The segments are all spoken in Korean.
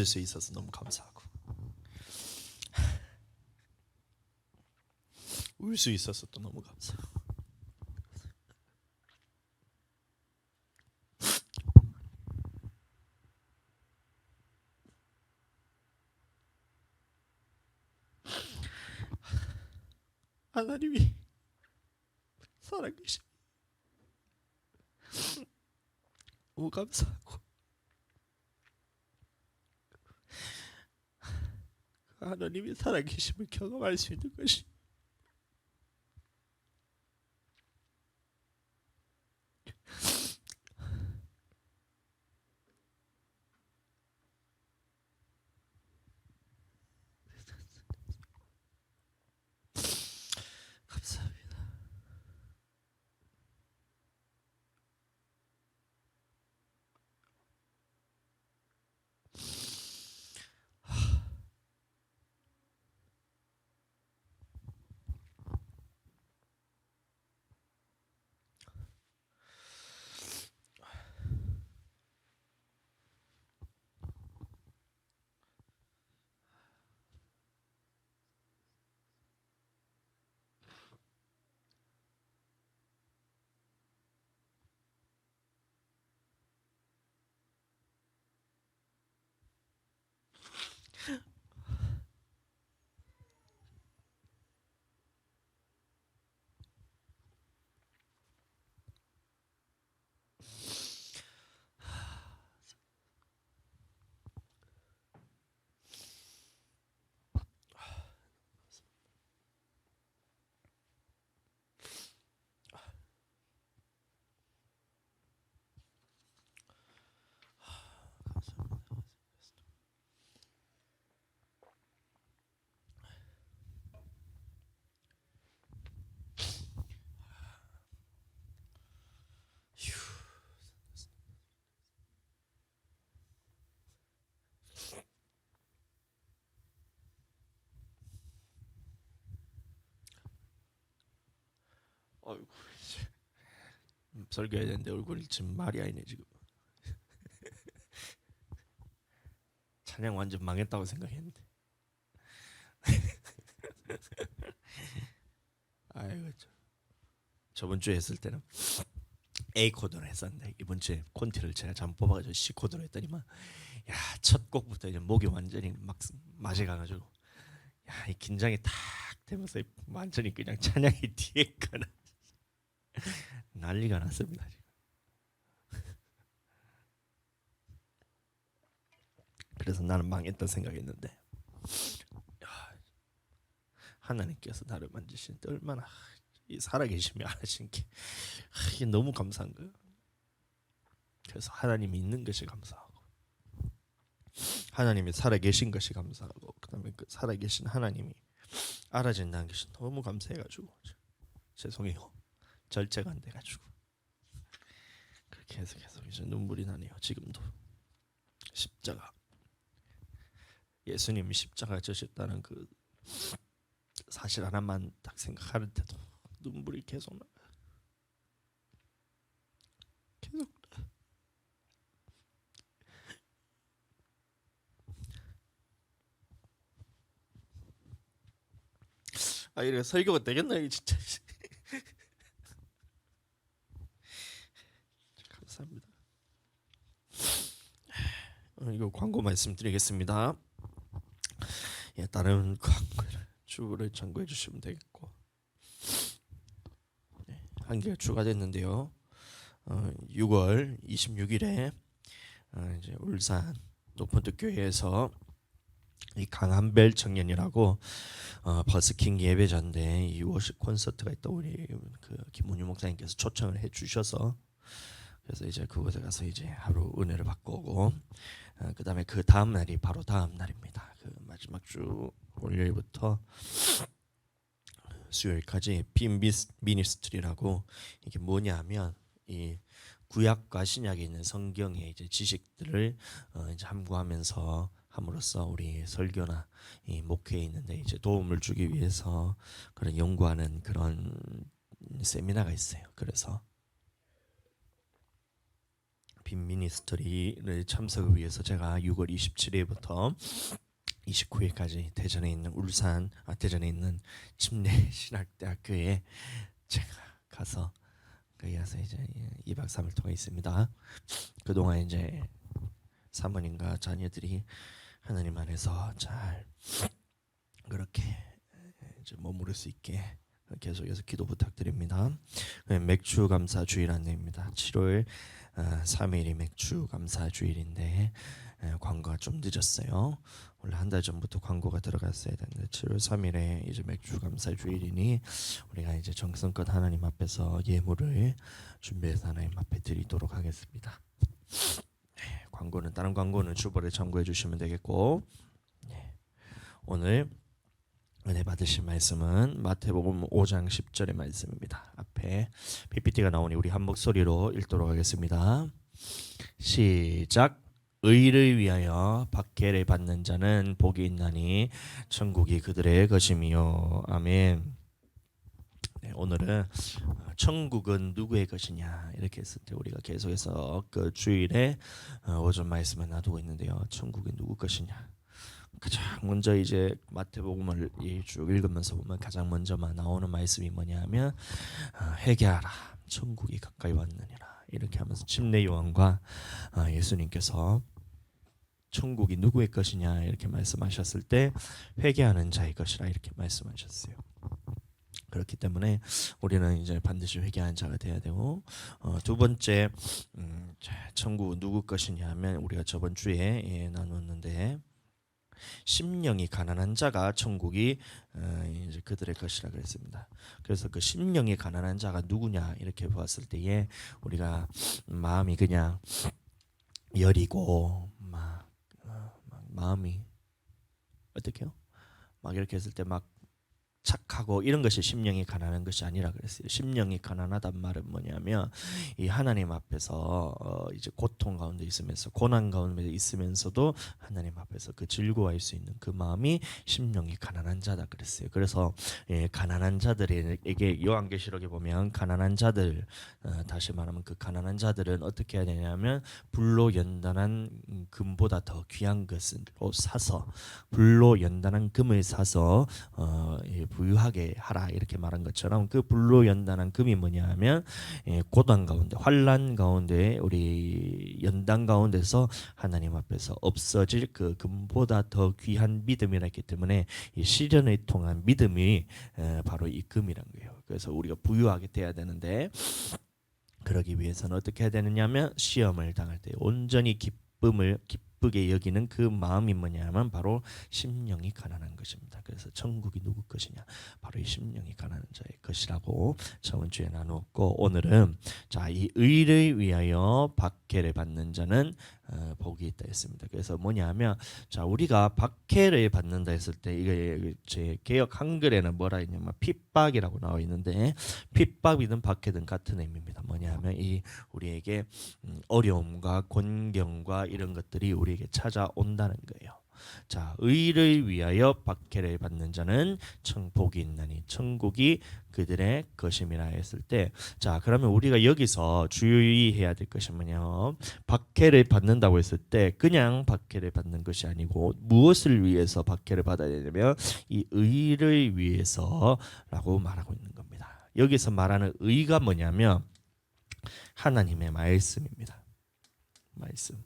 웃을 수 있어서 너무 감사하고 울 수 있어서 또 너무 감사하고 하나님이 살아계심 너무 감사하고 하나님이 살아계심을 경험할 수 있는 것이 감사합니다. 어이구 설교해야 되는데 얼굴이 지금 말이 아니네 지금. 찬양 완전 망했다고 생각했는데. 아이고 저번 주에 했을 때는 A 코드로 했었는데 이번 주에 콘티를 제가 잘못 뽑아가지고 C 코드로 했더니만 첫 곡부터 이제 목이 완전히 막 맛이 가가지고 이 긴장이 탁 되면서 완전히 그냥 찬양이 뒤에 가나 난리가 났습니다 지금. 그래서 나는 망했다 생각했는데 하나님께서 나를 만지신 때 얼마나 살아계시며 하신 게 이게 너무 감사한 거예요. 그래서 하나님이 있는 것이 감사하고 하나님이 살아계신 것이 감사하고 그다음에 그 살아계신 하나님이 알아진다는 것이 너무 감사해가지고 죄송해요. 절제가 안 돼가지고 그렇게 해서 계속 이제 눈물이 나네요. 지금도 십자가 예수님이 십자가 지셨다는 그 사실 하나만 딱 생각하는데도 눈물이 계속 나. 계속 이래 설교가 되겠나 이 진짜. 감사합니다. 이거 광고 말씀드리겠습니다. 다른 광고를 주를 참고해 주시면 되겠고 한 개가 추가됐는데요. 6월 26일에 이제 울산 높은뜻 교회에서 이 강한별 청년이라고 버스킹 예배자인데 이 워십 콘서트가 있다 우리 그 김문유 목사님께서 초청을 해주셔서 그래서 이제 그곳에 가서 이제 하루 은혜를 받고 오고 그다음에 그 다음 날이 바로 다음 날입니다. 그 마지막 주 월요일부터 수요일까지 빔 미니스트리라고 이게 뭐냐면 이 구약과 신약에 있는 성경의 이제 지식들을 이제 함구하면서 함으로써 우리 설교나 이 목회에 있는데 이제 도움을 주기 위해서 그런 연구하는 그런 세미나가 있어요. 그래서 빈미니스터리를 참석을 위해서 제가 6월 27일부터 29일까지 대전에 있는 대전에 있는 침례신학대학교에 제가 가서 거기 가서 이제 2박 3일 동안 있습니다. 그동안 이제 사모님과 자녀들이 하나님 안에서 잘 그렇게 이제 머무를 수 있게 계속해서 기도 부탁드립니다. 맥주 감사 주일 안내입니다. 7월 3일이 맥주 감사 주일인데 광고가 좀 늦었어요. 원래 한 달 전부터 광고가 들어갔어야 되는데 7월 3일에 이제 맥주 감사 주일이니 우리가 이제 정성껏 하나님 앞에서 예물을 준비해서 하나님 앞에 드리도록 하겠습니다. 다른 광고는 주보를 참고해 주시면 되겠고, 오늘 은혜 받으실 말씀은 마태복음 5장 10절의 말씀입니다. 앞에 PPT가 나오니 우리 한 목소리로 읽도록 하겠습니다. 시작. 의를 위하여 박해를 받는 자는 복이 있나니 천국이 그들의 것이미요. 아멘. 오늘은 천국은 누구의 것이냐 이렇게 했을 때 우리가 계속해서 그 주일에 오전 말씀을 놔두고 있는데요. 천국이 누구 것이냐. 가장 먼저 이제 마태복음을 쭉 읽으면서 보면 가장 먼저 나오는 말씀이 뭐냐면 회개하라 천국이 가까이 왔느니라 이렇게 하면서 침례 요한과 예수님께서 천국이 누구의 것이냐 이렇게 말씀하셨을 때 회개하는 자의 것이라 이렇게 말씀하셨어요. 그렇기 때문에 우리는 이제 반드시 회개하는 자가 돼야 되고, 두 번째 천국 누구 것이냐 하면 우리가 저번 주에 나눴는데 심령이 가난한 자가 천국이 이제 그들의 것이라 그랬습니다. 그래서 그 심령이 가난한 자가 누구냐 이렇게 보았을 때에 우리가 마음이 그냥 여리고 마음이 어떻게요? 막 이렇게 했을 때 막 착하고 이런 것이 심령이 가난한 것이 아니라 그랬어요. 심령이 가난하단 말은 뭐냐면 이 하나님 앞에서 이제 고통 가운데 있으면서 고난 가운데 있으면서도 하나님 앞에서 그 즐거워할 수 있는 그 마음이 심령이 가난한 자다 그랬어요. 그래서 가난한 자들에게 요한계시록에 보면 가난한 자들 다시 말하면 그 가난한 자들은 어떻게 해야 되냐면 불로 연단한 금보다 더 귀한 것으로 사서 불로 연단한 금을 사서 부유하게 하라 이렇게 말한 것처럼 그 불로 연단한 금이 뭐냐하면 고난 가운데 환난 가운데 우리 연단 가운데서 하나님 앞에서 없어질 그 금보다 더 귀한 믿음이라 했기 때문에 이 시련을 통한 믿음이 바로 이 금이란 거예요. 그래서 우리가 부유하게 돼야 되는데 그러기 위해서는 어떻게 해야 되느냐면 시험을 당할 때 온전히 기쁘게 여기는 그 마음이 뭐냐면 바로 심령이 가난한 것입니다. 그래서 천국이 누구 것이냐 바로 이 심령이 가난한 자의 것이라고 저번 주에 나누었고, 오늘은 이 의를 위하여 박해를 받는 자는 복이 있다 했습니다. 그래서 뭐냐면 우리가 박해를 받는다 했을 때 이게 제 개역 한글에는 뭐라 했냐면 핍박이라고 나와 있는데 핍박이든 박해든 같은 의미입니다. 뭐냐면 이 우리에게 어려움과 곤경과 이런 것들이 우리에게 찾아온다는 거예요. 의를 위하여 박해를 받는 자는 복이 있나니 천국이 그들의 것임이라 했을 때, 그러면 우리가 여기서 주의해야 될 것이 뭐냐면 박해를 받는다고 했을 때 그냥 박해를 받는 것이 아니고 무엇을 위해서 박해를 받아야 되냐면 이 의를 위해서라고 말하고 있는 겁니다. 여기서 말하는 의가 뭐냐면 하나님의 말씀입니다. 말씀.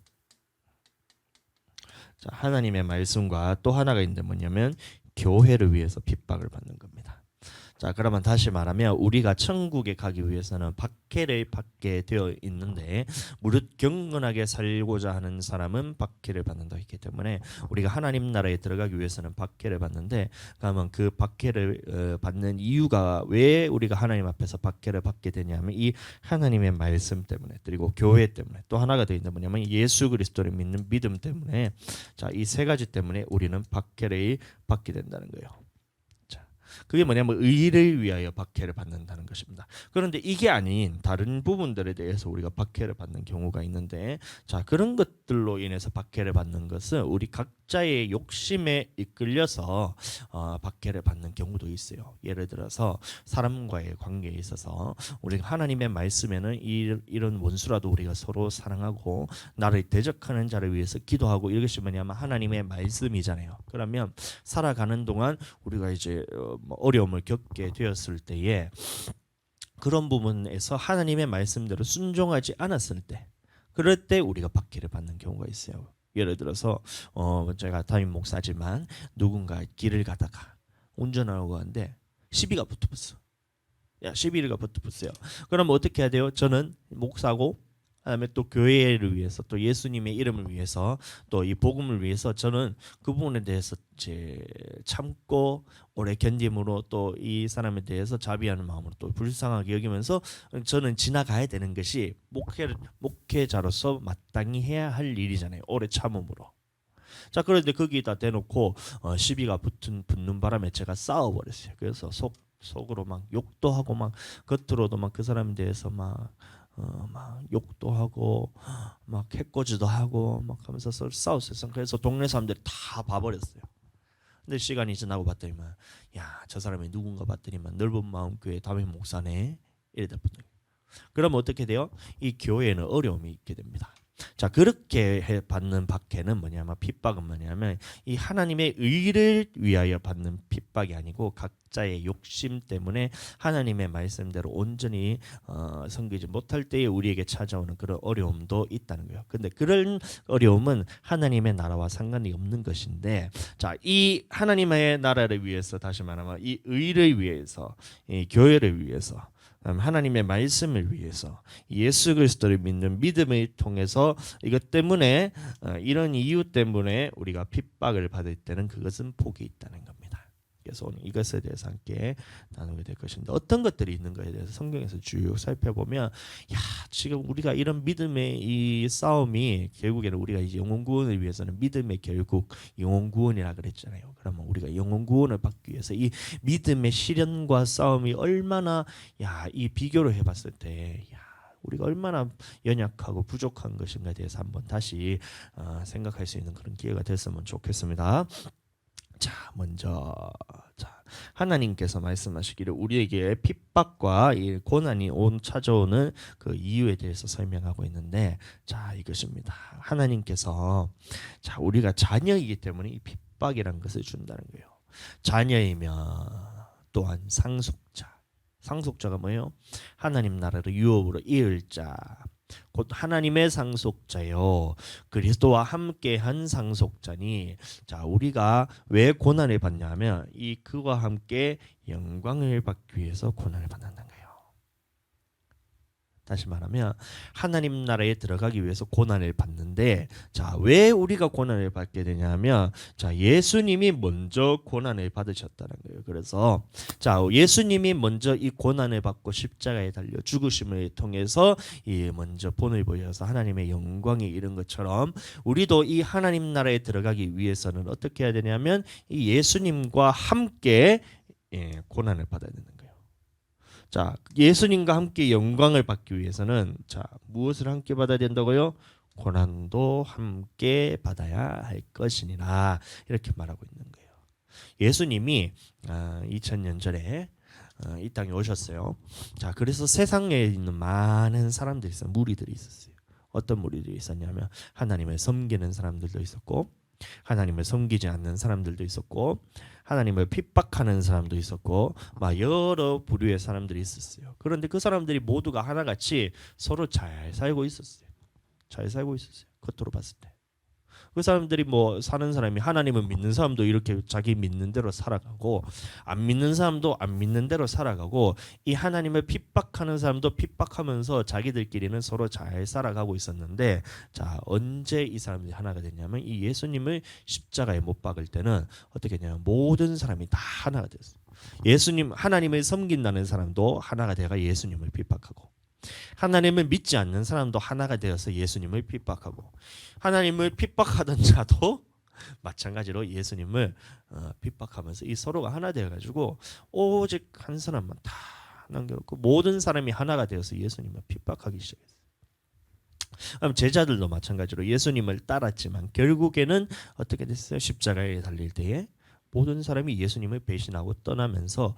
하나님의 말씀과 또 하나가 있는데 뭐냐면 교회를 위해서 핍박을 받는 겁니다. 그러면 다시 말하면 우리가 천국에 가기 위해서는 박해를 받게 되어 있는데 무릇 경건하게 살고자 하는 사람은 박해를 받는다 했기 때문에 우리가 하나님 나라에 들어가기 위해서는 박해를 받는데, 그러면 그 박해를 받는 이유가 왜 우리가 하나님 앞에서 박해를 받게 되냐면 이 하나님의 말씀 때문에, 그리고 교회 때문에, 또 하나가 더 있는 뭐냐면 예수 그리스도를 믿는 믿음 때문에 이 세 가지 때문에 우리는 박해를 받게 된다는 거예요. 그게 뭐냐면 의를 위하여 박해를 받는다는 것입니다. 그런데 이게 아닌 다른 부분들에 대해서 우리가 박해를 받는 경우가 있는데, 자, 그런 것들로 인해서 박해를 받는 것은 우리 각자의 욕심에 이끌려서 박해를 받는 경우도 있어요. 예를 들어서 사람과의 관계에 있어서 우리가 하나님의 말씀에는 이런 원수라도 우리가 서로 사랑하고 나를 대적하는 자를 위해서 기도하고, 이것이 뭐냐면 하나님의 말씀이잖아요. 그러면 살아가는 동안 우리가 이제 어려움을 겪게 되었을 때에 그런 부분에서 하나님의 말씀대로 순종하지 않았을 때, 그럴 때 우리가 박해를 받는 경우가 있어요. 예를 들어서 제가 담임 목사지만 누군가 길을 가다가 운전하고 가는데 시비가 붙어봤어. 시비가 붙어봤어요. 그럼 어떻게 해야 돼요? 저는 목사고, 그다음에 또 교회를 위해서, 또 예수님의 이름을 위해서, 또 이 복음을 위해서 저는 그 부분에 대해서 참고 오래 견딤으로, 또 이 사람에 대해서 자비하는 마음으로 또 불쌍하게 여기면서 저는 지나가야 되는 것이 목회자로서 마땅히 해야 할 일이잖아요. 오래 참음으로. 자, 그런데 거기다 대놓고 시비가 붙는 바람에 제가 싸워버렸어요. 그래서 속으로 막 욕도 하고, 막 겉으로도 막 그 사람에 대해서 막 욕도 하고 막 해코지도 하고 막 하면서 싸웠어요. 그래서 동네 사람들이 다 봐버렸어요. 근데 시간이 지나고 봤더니만, 야, 저 사람이 누군가 봤더니만 넓은 마음 교회 담임 목사네, 이래다 보니, 그러면 어떻게 돼요? 이 교회에는 어려움이 있게 됩니다. 자, 그렇게 받는 박해는 뭐냐면, 핍박은 뭐냐면 이 하나님의 의를 위하여 받는 핍박이 아니고 각자의 욕심 때문에 하나님의 말씀대로 온전히 섬기지 못할 때에 우리에게 찾아오는 그런 어려움도 있다는 거예요. 근데 그런 어려움은 하나님의 나라와 상관이 없는 것인데, 자, 이 하나님의 나라를 위해서, 다시 말하면 이 의를 위해서, 이 교회를 위해서, 하나님의 말씀을 위해서, 예수 그리스도를 믿는 믿음을 통해서, 이것 때문에 이런 이유 때문에 우리가 핍박을 받을 때는 그것은 복이 있다는 겁니다. 그래서 오늘 이것에 대해서 함께 나누게 될 것인데, 어떤 것들이 있는가에 대해서 성경에서 쭉 살펴보면, 야, 지금 우리가 이런 믿음의 이 싸움이 결국에는 우리가 이제 영혼 구원을 위해서는 믿음의 결국 영혼 구원이라 그랬잖아요. 그러면 우리가 영혼 구원을 받기 위해서 이 믿음의 시련과 싸움이 얼마나, 이 비교를 해봤을 때, 우리가 얼마나 연약하고 부족한 것인가에 대해서 한번 다시 생각할 수 있는 그런 기회가 됐으면 좋겠습니다. 자, 먼저 하나님께서 말씀하시기를 우리에게 핍박과 이 고난이 찾아오는 그 이유에 대해서 설명하고 있는데, 자, 이것입니다. 하나님께서, 자, 우리가 자녀이기 때문에 이 핍박이라는 것을 준다는 거예요. 자녀이면 또한 상속자가 뭐예요? 하나님 나라를 유업으로 이을 자, 곧 하나님의 상속자요, 그리스도와 함께한 상속자니, 자, 우리가 왜 고난을 받냐면 그와 함께 영광을 받기 위해서 고난을 받는다는 거예요. 다시 말하면 하나님 나라에 들어가기 위해서 고난을 받는데, 자, 왜 우리가 고난을 받게 되냐면, 자, 예수님이 먼저 고난을 받으셨다는 거예요. 그래서 자, 예수님이 먼저 이 고난을 받고 십자가에 달려 죽으심을 통해서 먼저 본을 보여서 하나님의 영광이 이른 것처럼, 우리도 이 하나님 나라에 들어가기 위해서는 어떻게 해야 되냐면 이 예수님과 함께 고난을 받아야 되는 거예요. 자, 예수님과 함께 영광을 받기 위해서는, 자, 무엇을 함께 받아야 된다고요? 고난도 함께 받아야 할 것이니라, 이렇게 말하고 있는 거예요. 예수님이 2000년 전에 이 땅에 오셨어요. 자, 그래서 세상에 있는 많은 사람들이 있어요. 무리들이 있었어요. 어떤 무리들이 있었냐면 하나님을 섬기는 사람들도 있었고, 하나님을 섬기지 않는 사람들도 있었고, 하나님을 핍박하는 사람도 있었고, 막 여러 부류의 사람들이 있었어요. 그런데 그 사람들이 모두가 하나같이 서로 잘 살고 있었어요. 잘 살고 있었어요. 겉으로 봤을 때. 그 사람들이 사는 사람이, 하나님을 믿는 사람도 이렇게 자기 믿는 대로 살아가고, 안 믿는 사람도 안 믿는 대로 살아가고, 이 하나님을 핍박하는 사람도 핍박하면서 자기들끼리는 서로 잘 살아가고 있었는데, 자, 언제 이 사람들이 하나가 됐냐면 이 예수님을 십자가에 못 박을 때는 어떻게 했냐면 모든 사람이 다 하나가 됐어요. 하나님을 섬긴다는 사람도 하나가 돼가 예수님을 핍박하고, 하나님을 믿지 않는 사람도 하나가 되어서 예수님을 핍박하고, 하나님을 핍박하던 자도 마찬가지로 예수님을 핍박하면서 이 서로가 하나 되어가지고 오직 한 사람만 다 남겨놓고 모든 사람이 하나가 되어서 예수님을 핍박하기 시작했어요. 그럼 제자들도 마찬가지로 예수님을 따랐지만 결국에는 어떻게 됐어요? 십자가에 달릴 때에 모든 사람이 예수님을 배신하고 떠나면서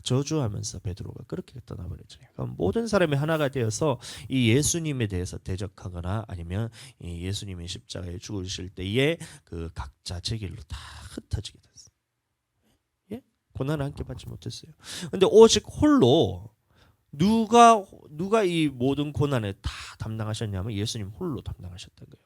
저주하면서 베드로가 그렇게 떠나버렸잖아요. 그럼 모든 사람이 하나가 되어서 이 예수님에 대해서 대적하거나 아니면 이 예수님의 십자가에 죽으실 때에 그 각자 제 길로 다 흩어지게 됐어요. 예? 고난을 함께 받지 못했어요. 근데 오직 홀로 누가 이 모든 고난을 다 담당하셨냐면 예수님 홀로 담당하셨던 거예요.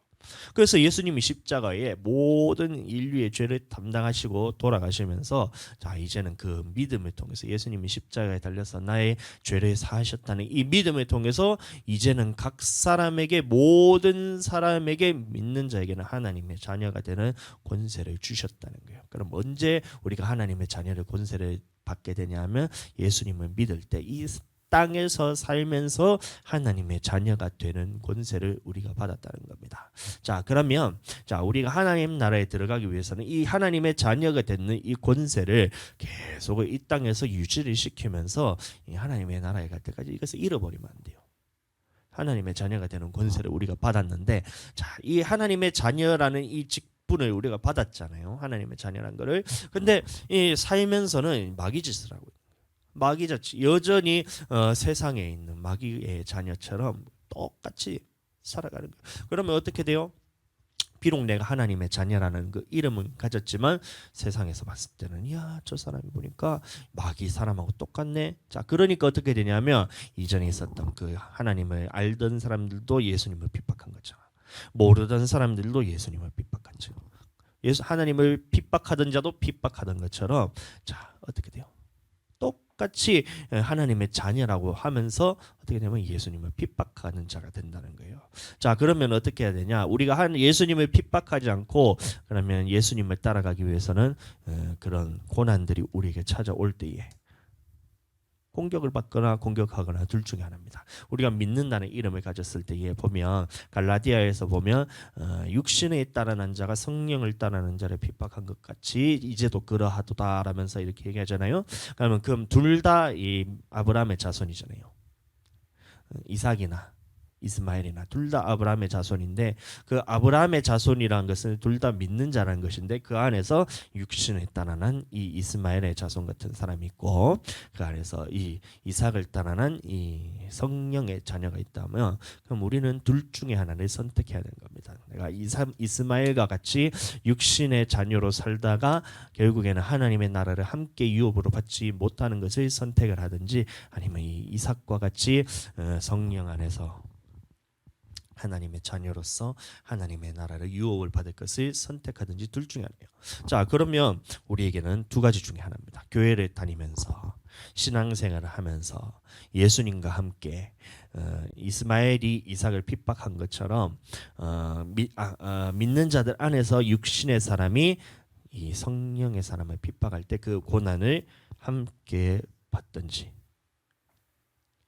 그래서 예수님이 십자가에 모든 인류의 죄를 담당하시고 돌아가시면서 자 이제는 그 믿음을 통해서 예수님이 십자가에 달려서 나의 죄를 사하셨다는 이 믿음을 통해서 이제는 각 사람에게 모든 사람에게 믿는 자에게는 하나님의 자녀가 되는 권세를 주셨다는 거예요. 그럼 언제 우리가 하나님의 자녀를 권세를 받게 되냐면 예수님을 믿을 때 이 땅에서 살면서 하나님의 자녀가 되는 권세를 우리가 받았다는 겁니다. 자, 그러면 우리가 하나님 나라에 들어가기 위해서는 이 하나님의 자녀가 되는 이 권세를 계속 이 땅에서 유지를 시키면서 이 하나님의 나라에 갈 때까지 이것을 잃어버리면 안 돼요. 하나님의 자녀가 되는 권세를 우리가 받았는데 이 하나님의 자녀라는 이 직분을 우리가 받았잖아요. 하나님의 자녀라는 거를. 근데 이 살면서는 마귀짓을 하고 마귀같이 여전히 세상에 있는 마귀의 자녀처럼 똑같이 살아가는 거예요. 그러면 어떻게 돼요? 비록 내가 하나님의 자녀라는 그 이름은 가졌지만 세상에서 봤을 때는 저 사람이 보니까 마귀 사람하고 똑같네. 자, 그러니까 어떻게 되냐면 이전에 있었던 그 하나님을 알던 사람들도 예수님을 핍박한 거잖아. 모르던 사람들도 예수님을 핍박한 거죠. 하나님을 핍박하던 자도 핍박하던 것처럼 자, 어떻게 돼요? 똑같이 하나님의 자녀라고 하면서 어떻게 되면 예수님을 핍박하는 자가 된다는 거예요. 자, 그러면 어떻게 해야 되냐? 우리가 예수님을 핍박하지 않고 그러면 예수님을 따라가기 위해서는 그런 고난들이 우리에게 찾아올 때에 공격을 받거나 공격하거나 둘 중에 하나입니다. 우리가 믿는다는 이름을 가졌을 때에 보면 갈라디아에서 보면 육신에 따르는 자가 성령을 따르는 자를 핍박한 것 같이 이제도 그러하도다라면서 이렇게 얘기하잖아요. 그럼 둘 다 이 아브라함의 자손이잖아요. 이삭이나 이스마엘이나 둘 다 아브라함의 자손인데 그 아브라함의 자손이라는 것은 둘 다 믿는 자라는 것인데 그 안에서 육신을 따라난 이 이스마엘의 자손 같은 사람이 있고 그 안에서 이 이삭을 따라난 이 성령의 자녀가 있다면 그럼 우리는 둘 중에 하나를 선택해야 되는 겁니다. 내가 이스마엘과 같이 육신의 자녀로 살다가 결국에는 하나님의 나라를 함께 유업으로 받지 못하는 것을 선택을 하든지 아니면 이 이삭과 같이 성령 안에서 하나님의 자녀로서 하나님의 나라를 유업을 받을 것을 선택하든지 둘 중에 하나예요. 자, 그러면 우리에게는 두 가지 중에 하나입니다. 교회를 다니면서 신앙생활을 하면서 예수님과 함께 이스마엘이 이삭을 핍박한 것처럼 믿는 자들 안에서 육신의 사람이 이 성령의 사람을 핍박할 때 그 고난을 함께 받든지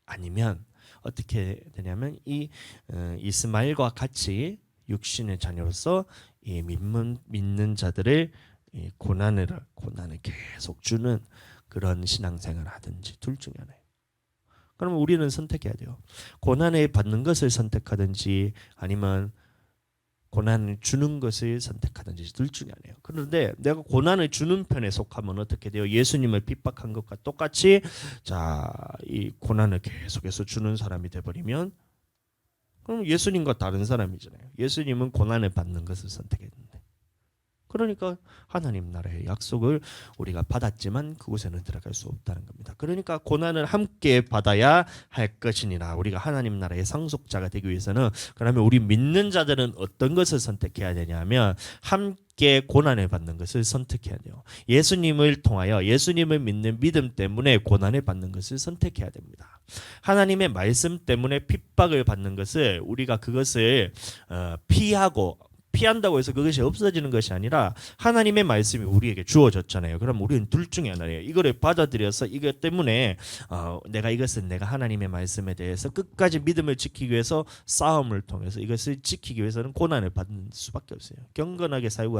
아니면 어떻게 되냐면 이 이스마엘과 같이 육신의 자녀로서 이 믿는 자들을 이 고난을 계속 주는 그런 신앙생활을 하든지 둘 중에 하나예요. 그러면 우리는 선택해야 돼요. 고난을 받는 것을 선택하든지 아니면 고난을 주는 것을 선택하든지 둘 중에 하나예요. 그런데 내가 고난을 주는 편에 속하면 어떻게 돼요? 예수님을 핍박한 것과 똑같이 이 고난을 계속해서 주는 사람이 돼버리면 그럼 예수님과 다른 사람이잖아요. 예수님은 고난을 받는 것을 선택했는데 그러니까 하나님 나라의 약속을 우리가 받았지만 그곳에는 들어갈 수 없다는 겁니다. 그러니까 고난을 함께 받아야 할 것이니라. 우리가 하나님 나라의 상속자가 되기 위해서는 그러면 우리 믿는 자들은 어떤 것을 선택해야 되냐면 함께 고난을 받는 것을 선택해야 돼요. 예수님을 통하여 예수님을 믿는 믿음 때문에 고난을 받는 것을 선택해야 됩니다. 하나님의 말씀 때문에 핍박을 받는 것을 우리가 그것을 피하고 피한다고 해서 그것이 없어지는 것이 아니라 하나님의 말씀이 우리에게 주어졌잖아요. 그럼 우리는 둘 중에 하나예요. 이거를 받아들여서 이것 때문에 내가 하나님의 말씀에 대해서 끝까지 믿음을 지키기 위해서 싸움을 통해서 이것을 지키기 위해서는 고난을 받는 수밖에 없어요. 경건하게 살고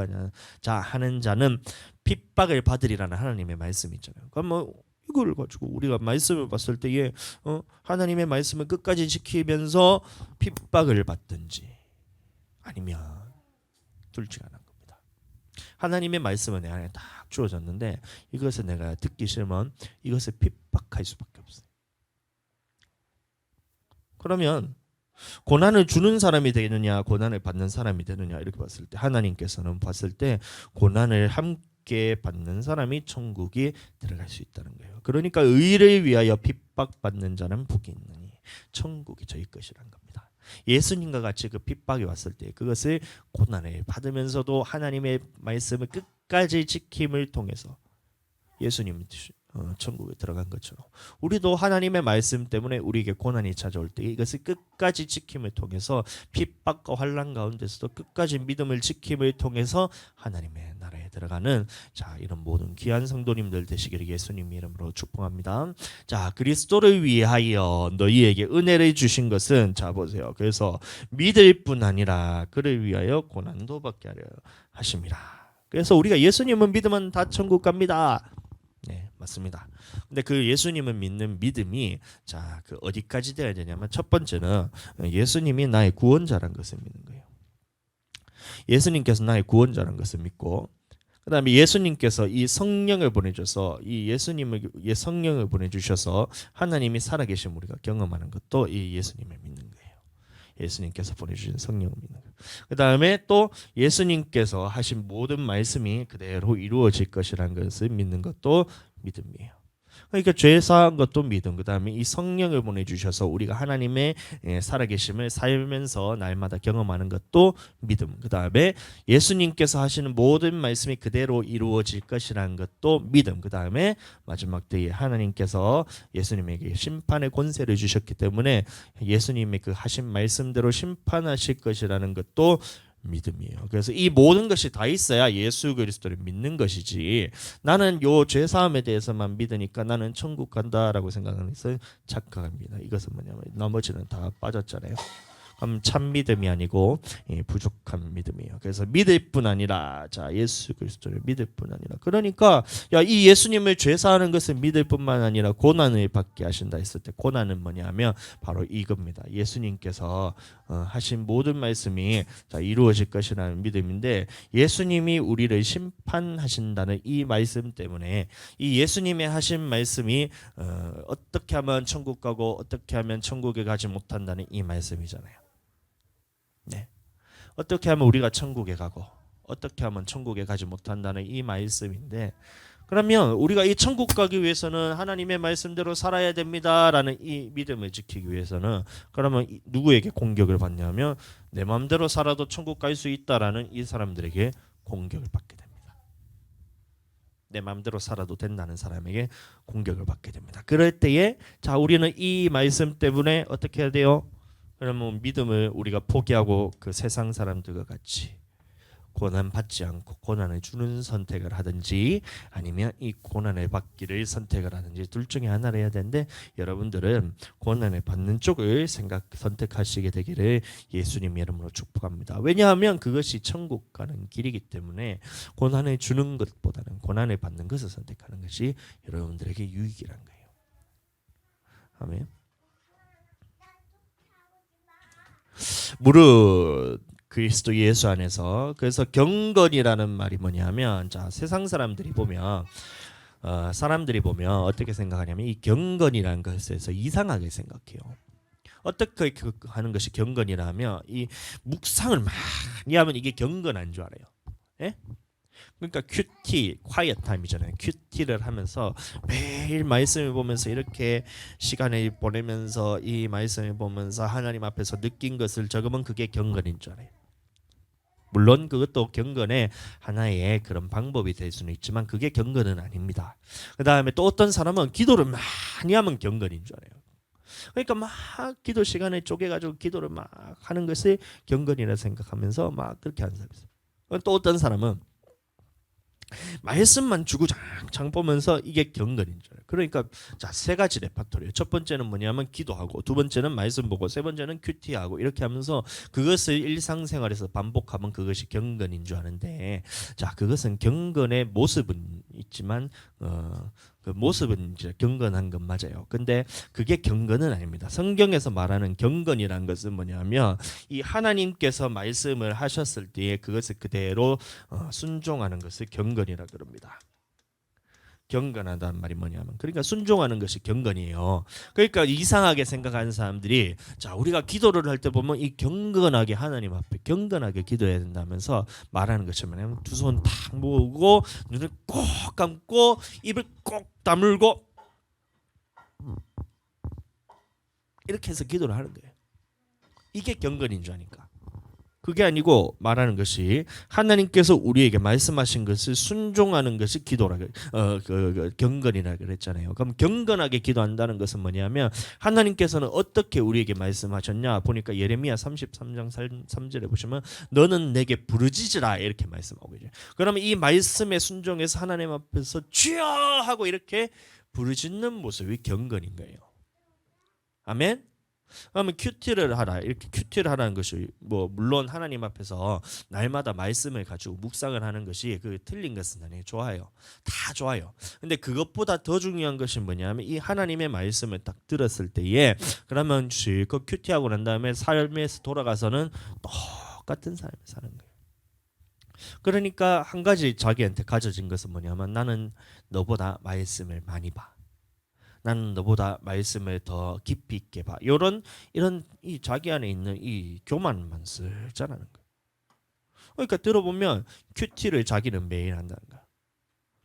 하는 자는 핍박을 받으리라는 하나님의 말씀이 있잖아요. 그럼 뭐 이걸 가지고 우리가 말씀을 봤을 때에 하나님의 말씀을 끝까지 지키면서 핍박을 받든지 아니면 둘 중 하나인 겁니다. 하나님의 말씀은 내 안에 딱 주어졌는데 이것을 내가 듣기 싫으면 이것을 핍박할 수밖에 없어요. 그러면 고난을 주는 사람이 되느냐 고난을 받는 사람이 되느냐 이렇게 봤을 때 하나님께서는 봤을 때 고난을 함께 받는 사람이 천국에 들어갈 수 있다는 거예요. 그러니까 의를 위하여 핍박받는 자는 복이 있느니 천국이 저희 것이란 겁니다. 예수님과 같이 그 핍박이 왔을 때 그것을 고난을 받으면서도 하나님의 말씀을 끝까지 지킴을 통해서 예수님이 천국에 들어간 것처럼 우리도 하나님의 말씀 때문에 우리에게 고난이 찾아올 때 이것을 끝까지 지킴을 통해서 핍박과 환난 가운데서도 끝까지 믿음을 지킴을 통해서 하나님의 나라에 들어가는 이런 모든 귀한 성도님들 되시기를 예수님 이름으로 축복합니다. 그리스도를 위하여 너희에게 은혜를 주신 것은 보세요. 그래서 믿을 뿐 아니라 그를 위하여 고난도 받게 하려 하심이라. 그래서 우리가 예수님을 믿으면 다 천국 갑니다. 네, 맞습니다. 근데 그 예수님을 믿는 믿음이 그 어디까지 되어야 되냐면 첫 번째는 예수님이 나의 구원자라는 것을 믿는 거예요. 예수님께서 나의 구원자라는 것을 믿고 그다음에 예수님께서 이 성령을 보내줘서 성령을 보내주셔서 하나님이 살아계신 우리가 경험하는 것도 이 예수님을 믿는 거예요. 예수님께서 보내주신 성령을 믿는 거예요. 그 다음에 또 예수님께서 하신 모든 말씀이 그대로 이루어질 것이라는 것을 믿는 것도 믿음이에요. 그러니까 죄 사한 것도 믿음, 그 다음에 이 성령을 보내주셔서 우리가 하나님의 살아계심을 살면서 날마다 경험하는 것도 믿음, 그 다음에 예수님께서 하시는 모든 말씀이 그대로 이루어질 것이라는 것도 믿음, 그 다음에 마지막 때에 하나님께서 예수님에게 심판의 권세를 주셨기 때문에 예수님의 그 하신 말씀대로 심판하실 것이라는 것도 믿음이에요. 그래서 이 모든 것이 다 있어야 예수 그리스도를 믿는 것이지 나는 요 죄사함에 대해서만 믿으니까 나는 천국 간다라고 생각하는 것은 착각입니다. 이것은 뭐냐면 나머지는 다 빠졌잖아요. 그럼 참 믿음이 아니고 부족한 믿음이에요. 그래서 믿을 뿐 아니라 예수 그리스도를 믿을 뿐 아니라 그러니까 이 예수님을 죄사하는 것을 믿을 뿐만 아니라 고난을 받게 하신다 했을 때 고난은 뭐냐면 바로 이겁니다. 예수님께서 하신 모든 말씀이 이루어질 것이라는 믿음인데 예수님이 우리를 심판하신다는 이 말씀 때문에 이 예수님의 하신 말씀이 어떻게 하면 천국 가고 어떻게 하면 천국에 가지 못한다는 이 말씀이잖아요. 네. 어떻게 하면 우리가 천국에 가고 어떻게 하면 천국에 가지 못한다는 이 말씀인데 그러면 우리가 이 천국 가기 위해서는 하나님의 말씀대로 살아야 됩니다라는 이 믿음을 지키기 위해서는 그러면 누구에게 공격을 받냐면 내 마음대로 살아도 천국 갈 수 있다라는 이 사람들에게 공격을 받게 됩니다. 내 마음대로 살아도 된다는 사람에게 공격을 받게 됩니다. 그럴 때에 우리는 이 말씀 때문에 어떻게 해야 돼요? 그러면 믿음을 우리가 포기하고 그 세상 사람들과 같이 고난 받지 않고 고난을 주는 선택을 하든지 아니면 이 고난을 받기를 선택을 하든지 둘 중에 하나를 해야 되는데 여러분들은 고난을 받는 쪽을 선택하시게 되기를 예수님 이름으로 축복합니다. 왜냐하면 그것이 천국 가는 길이기 때문에 고난을 주는 것보다는 고난을 받는 것을 선택하는 것이 여러분들에게 유익이란 거예요. 아멘. 무릇 그리스도 예수 안에서 그래서 경건이라는 말이 뭐냐면 세상 사람들이 보면 어떻게 생각하냐면 이 경건이라는 것에서 이상하게 생각해요. 어떻게 하는 것이 경건이라면 이 묵상을 많이 하면 이게 경건한 줄 알아요. 예? 그러니까 큐티, quiet time이잖아요. 큐티를 하면서 매일 말씀을 보면서 이렇게 시간을 보내면서 이 말씀을 보면서 하나님 앞에서 느낀 것을 적으면 그게 경건인 줄 알아요. 물론 그것도 경건의 하나의 그런 방법이 될 수는 있지만 그게 경건은 아닙니다. 그 다음에 또 어떤 사람은 기도를 많이 하면 경건인 줄 알아요. 그러니까 막 기도 시간에 쪼개가지고 기도를 막 하는 것이 경건이라 생각하면서 막 그렇게 하는 사람이 있어요. 또 어떤 사람은 말씀만 주구장창 보면서 이게 경건인 줄 알아요. 그러니까 자, 세 가지 레파토리예요. 첫 번째는 뭐냐면 기도하고, 두 번째는 말씀 보고, 세 번째는 큐티하고, 이렇게 하면서 그것을 일상생활에서 반복하면 그것이 경건인 줄 아는데, 자, 그것은 경건의 모습은 있지만 그 모습은 이제 경건한 건 맞아요. 근데 그게 경건은 아닙니다. 성경에서 말하는 경건이란 것은 뭐냐면 이 하나님께서 말씀을 하셨을 때에 그것을 그대로 순종하는 것을 경건이라 그럽니다. 경건하다는 말이 뭐냐면, 그러니까 순종하는 것이 경건이에요. 그러니까 이상하게 생각하는 사람들이, 자, 우리가 기도를 할 때 보면 이 경건하게 하나님 앞에 경건하게 기도해야 된다면서 말하는 것이 뭐냐면 두 손 탁 모으고 눈을 꼭 감고 입을 꼭 다물고 이렇게 해서 기도를 하는 거예요. 이게 경건인 줄 아니까. 그게 아니고 말하는 것이 하나님께서 우리에게 말씀하신 것을 순종하는 것이 기도라, 경건이라 그랬잖아요. 그럼 경건하게 기도한다는 것은 뭐냐면 하나님께서는 어떻게 우리에게 말씀하셨냐 보니까 예레미야 33장 3절에 보시면 너는 내게 부르짖으라 이렇게 말씀하고 있죠. 그러면 이 말씀에 순종해서 하나님 앞에서 주여 하고 이렇게 부르짖는 모습이 경건인 거예요. 아멘. 그러면 큐티를 하라, 이렇게 큐티를 하라는 것이 뭐 물론 하나님 앞에서 날마다 말씀을 가지고 묵상을 하는 것이 그 틀린 것은 아니에요. 좋아요. 다 좋아요. 근데 그것보다 더 중요한 것이 뭐냐면 이 하나님의 말씀을 딱 들었을 때에 그러면 그 큐티하고 난 다음에 삶에서 돌아가서는 똑같은 삶을 사는 거예요. 그러니까 한 가지 자기한테 가져진 것은 뭐냐면 나는 너보다 말씀을 많이 봐. 나는 너보다 말씀을 더 깊이 있게 봐. 이런 이 자기 안에 있는 이 교만만 쓰자라는 거예요. 그러니까 들어보면 큐티를 자기는 매일 한다는 거야.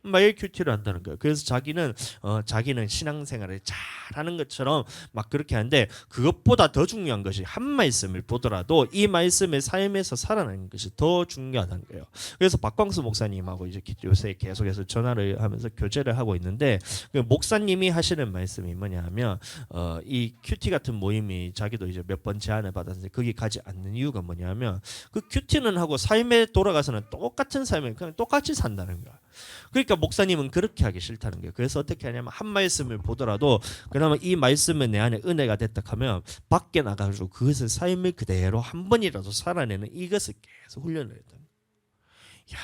매일 큐티를 한다는 거예요. 그래서 자기는 신앙생활을 잘하는 것처럼 막 그렇게 하는데 그것보다 더 중요한 것이 한 말씀을 보더라도 이 말씀의 삶에서 살아나는 것이 더 중요하다는 거예요. 그래서 박광수 목사님하고 이제 요새 계속해서 전화를 하면서 교제를 하고 있는데 그 목사님이 하시는 말씀이 뭐냐면 이 큐티 같은 모임이 자기도 이제 몇 번 제안을 받았는데 거기 가지 않는 이유가 뭐냐면 그 큐티는 하고 삶에 돌아가서는 똑같은 삶을 그냥 똑같이 산다는 거야. 그러니까 목사님은 그렇게 하기 싫다는 거예요. 그래서 어떻게 하냐면 한 말씀을 보더라도 그나마 이 말씀은 내 안에 은혜가 됐다 하면 밖에 나가서 그것을 삶을 그대로 한 번이라도 살아내는 이것을 계속 훈련을 했다. 야,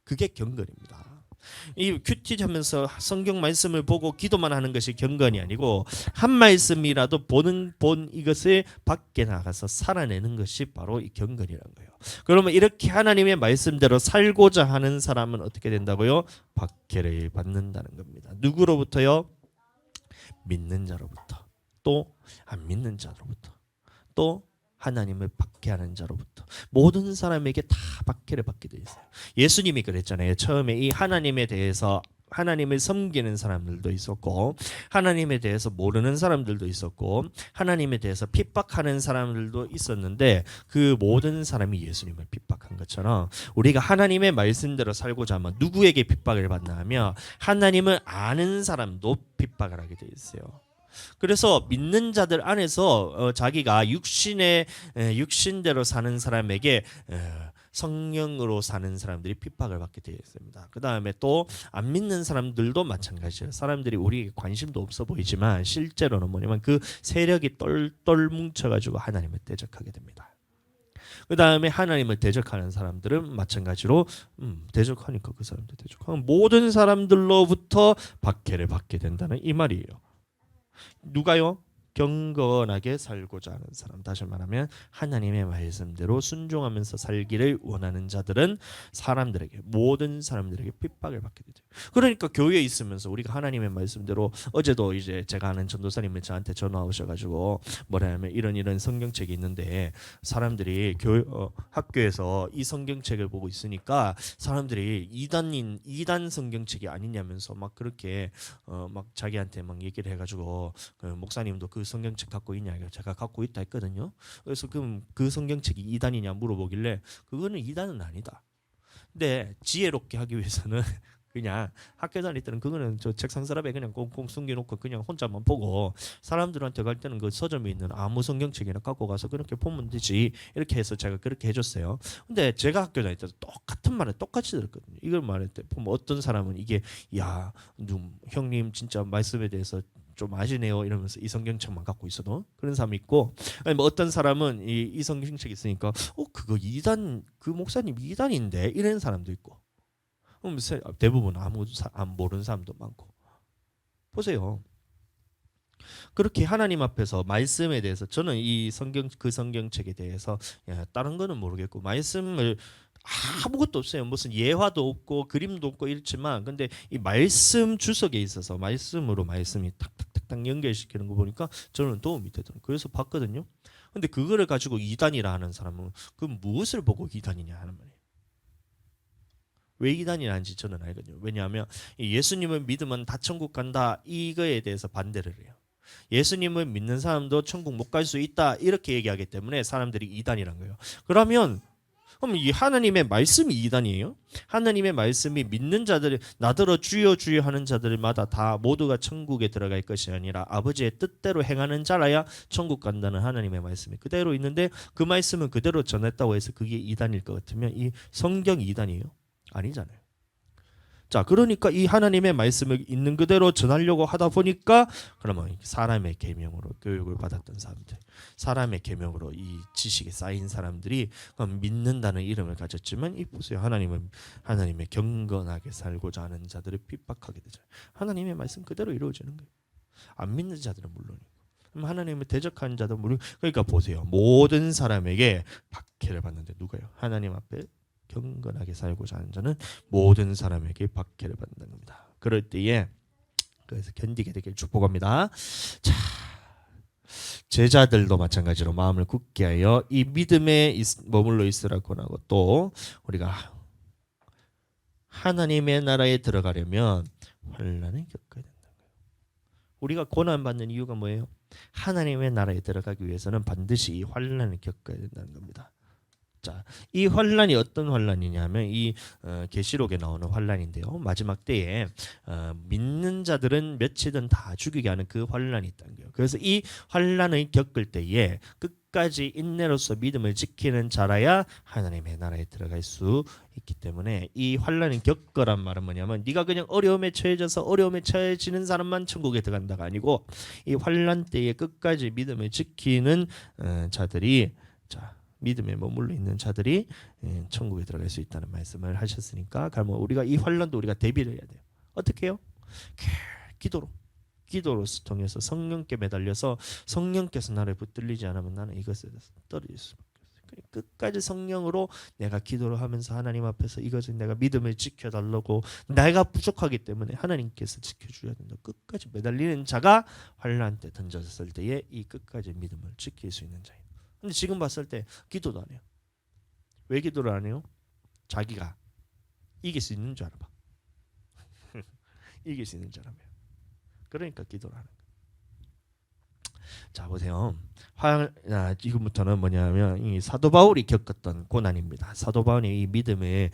그게 경건입니다. 이 큐티하면서 성경 말씀을 보고 기도만 하는 것이 경건이 아니고 한 말씀이라도 본 이것을 밖에 나가서 살아내는 것이 바로 이 경건이라는 거예요. 그러면 이렇게 하나님의 말씀대로 살고자 하는 사람은 어떻게 된다고요? 박해를 받는다는 겁니다. 누구로부터요? 믿는 자로부터, 또 안 믿는 자로부터, 또 하나님을 박해하는 자로부터 모든 사람에게 다 박해를 받게 돼 있어요. 예수님이 그랬잖아요. 처음에 이 하나님에 대해서 하나님을 섬기는 사람들도 있었고 하나님에 대해서 모르는 사람들도 있었고 하나님에 대해서 핍박하는 사람들도 있었는데 그 모든 사람이 예수님을 핍박한 것처럼 우리가 하나님의 말씀대로 살고자 하면 누구에게 핍박을 받나 하면 하나님을 아는 사람도 핍박을 하게 돼 있어요. 그래서 믿는 자들 안에서 자기가 육신대로 사는 사람에게 성령으로 사는 사람들이 핍박을 받게 되어 있습니다. 그 다음에 또 안 믿는 사람들도 마찬가지예요. 사람들이 우리에게 관심도 없어 보이지만 실제로는 뭐냐면 그 세력이 똘똘 뭉쳐가지고 하나님을 대적하게 됩니다. 그 다음에 하나님을 대적하는 사람들은 마찬가지로 대적하니까 그 사람들 대적하면 모든 사람들로부터 박해를 받게 된다는 이 말이에요. 누가요? 경건하게 살고자 하는 사람, 다시 말하면 하나님의 말씀대로 순종하면서 살기를 원하는 자들은 사람들에게, 모든 사람들에게 핍박을 받게 되죠. 그러니까 교회에 있으면서 우리가 하나님의 말씀대로, 어제도 이제 제가 아는 전도사님이 저한테 전화 오셔가지고 뭐라냐면 이런 성경책이 있는데 사람들이 학교에서 이 성경책을 보고 있으니까 사람들이 이단 성경책이 아니냐면서 막 그렇게 막 자기한테 막 얘기를 해가지고 목사님도 그 성경책 갖고 있냐? 제가 갖고 있다 했거든요. 그래서 그럼 그 성경책이 이단이냐 물어보길래 그거는 이단은 아니다. 근데 지혜롭게 하기 위해서는 그냥 학교 다닐 때는 그거는 저 책상 서랍에 그냥 꽁꽁 숨겨놓고 그냥 혼자만 보고 사람들한테 갈 때는 그 서점에 있는 아무 성경책이나 갖고 가서 그렇게 보면 되지 이렇게 해서 제가 그렇게 해줬어요. 근데 제가 학교 다닐 때도 똑같은 말을 똑같이 들었거든요. 이걸 말할 때 보면 어떤 사람은 이게 야, 형님 진짜 말씀에 대해서 좀 아시네요 이러면서 이 성경책만 갖고 있어도 그런 사람이 있고 아니 뭐 어떤 사람은 이 성경책 있으니까 그거 이단 그 목사님 이단인데 이런 사람도 있고 대부분 아무 안 모르는 사람도 많고 보세요. 그렇게 하나님 앞에서 말씀에 대해서 저는 이 성경 그 성경책에 대해서 다른 거는 모르겠고 말씀을 아무것도 없어요. 무슨 예화도 없고 그림도 없고 이렇지만 근데 이 말씀 주석에 있어서 말씀으로 말씀이 탁탁탁탁 연결시키는 거 보니까 저는 도움이 되더라고요. 그래서 봤거든요. 근데 그거를 가지고 이단이라 하는 사람은 그 무엇을 보고 이단이냐 하는 말이에요. 왜 이단이라는지 저는 알거든요. 왜냐하면 예수님을 믿으면 다 천국 간다 이거에 대해서 반대를 해요. 예수님을 믿는 사람도 천국 못 갈 수 있다 이렇게 얘기하기 때문에 사람들이 이단이란 거예요. 그럼 이 하나님의 말씀이 이단이에요? 하나님의 말씀이 믿는 자들이 나더러 주여 주여 하는 자들마다 다 모두가 천국에 들어갈 것이 아니라 아버지의 뜻대로 행하는 자라야 천국 간다는 하나님의 말씀이 그대로 있는데 그 말씀은 그대로 전했다고 해서 그게 이단일 것 같으면 이 성경이 이단이에요? 아니잖아요. 자, 그러니까 이 하나님의 말씀을 있는 그대로 전하려고 하다 보니까 그러면 사람의 계명으로 교육을 받았던 사람들, 사람의 계명으로 이 지식에 쌓인 사람들이 믿는다는 이름을 가졌지만 이 보세요. 하나님의 경건하게 살고자 하는 자들을 핍박하게 되죠. 하나님의 말씀 그대로 이루어지는 거예요. 안 믿는 자들은 물론이고. 하나님을 대적하는 자도 물론 그러니까 보세요. 모든 사람에게 박해를 받는데 누가요? 하나님 앞에 경건하게 살고자 하는 자는 모든 사람에게 박해를 받는다는 겁니다. 그럴 때에 그래서 견디게 되길 축복합니다. 자, 제자들도 마찬가지로 마음을 굳게 하여 이 믿음에 머물러 있으라고 하고 또 우리가 하나님의 나라에 들어가려면 환난을 겪어야 된다는 거예요. 우리가 고난 받는 이유가 뭐예요? 하나님의 나라에 들어가기 위해서는 반드시 이 환난을 겪어야 된다는 겁니다. 자, 이 환란이 어떤 환란이냐면 이 계시록에 나오는 환란인데요. 마지막 때에 믿는 자들은 며칠은 다 죽이게 하는 그 환란이 있다는 거예요. 그래서 이 환란을 겪을 때에 끝까지 인내로서 믿음을 지키는 자라야 하나님의 나라에 들어갈 수 있기 때문에 이 환란을 겪으란 말은 뭐냐면 네가 그냥 어려움에 처해져서 어려움에 처해지는 사람만 천국에 들어간다가 아니고 이 환란 때에 끝까지 믿음을 지키는 자들이 자 믿음에 머물러 있는 자들이 천국에 들어갈 수 있다는 말씀을 하셨으니까 그러면 우리가 이 환란도 우리가 대비를 해야 돼요. 어떻게 해요? 기도로 통해서 성령께 매달려서 성령께서 나를 붙들리지 않으면 나는 이것에 떨어질 수밖에 없어요. 끝까지 성령으로 내가 기도를 하면서 하나님 앞에서 이것을 내가 믿음을 지켜달라고 내가 부족하기 때문에 하나님께서 지켜줘야 된다. 끝까지 매달리는 자가 환란 때 던졌을 때에 이 끝까지 믿음을 지킬 수 있는 자예요. 근데 지금 봤을 때 기도도 안 해요. 왜 기도를 안 해요? 자기가 이길 수 있는 줄 알아봐. 이길 수 있는 줄 알아요. 그러니까 기도를 하는 거예요. 자 보세요. 지금부터는 뭐냐면 이 사도 바울이 겪었던 고난입니다. 사도 바울이 이 믿음을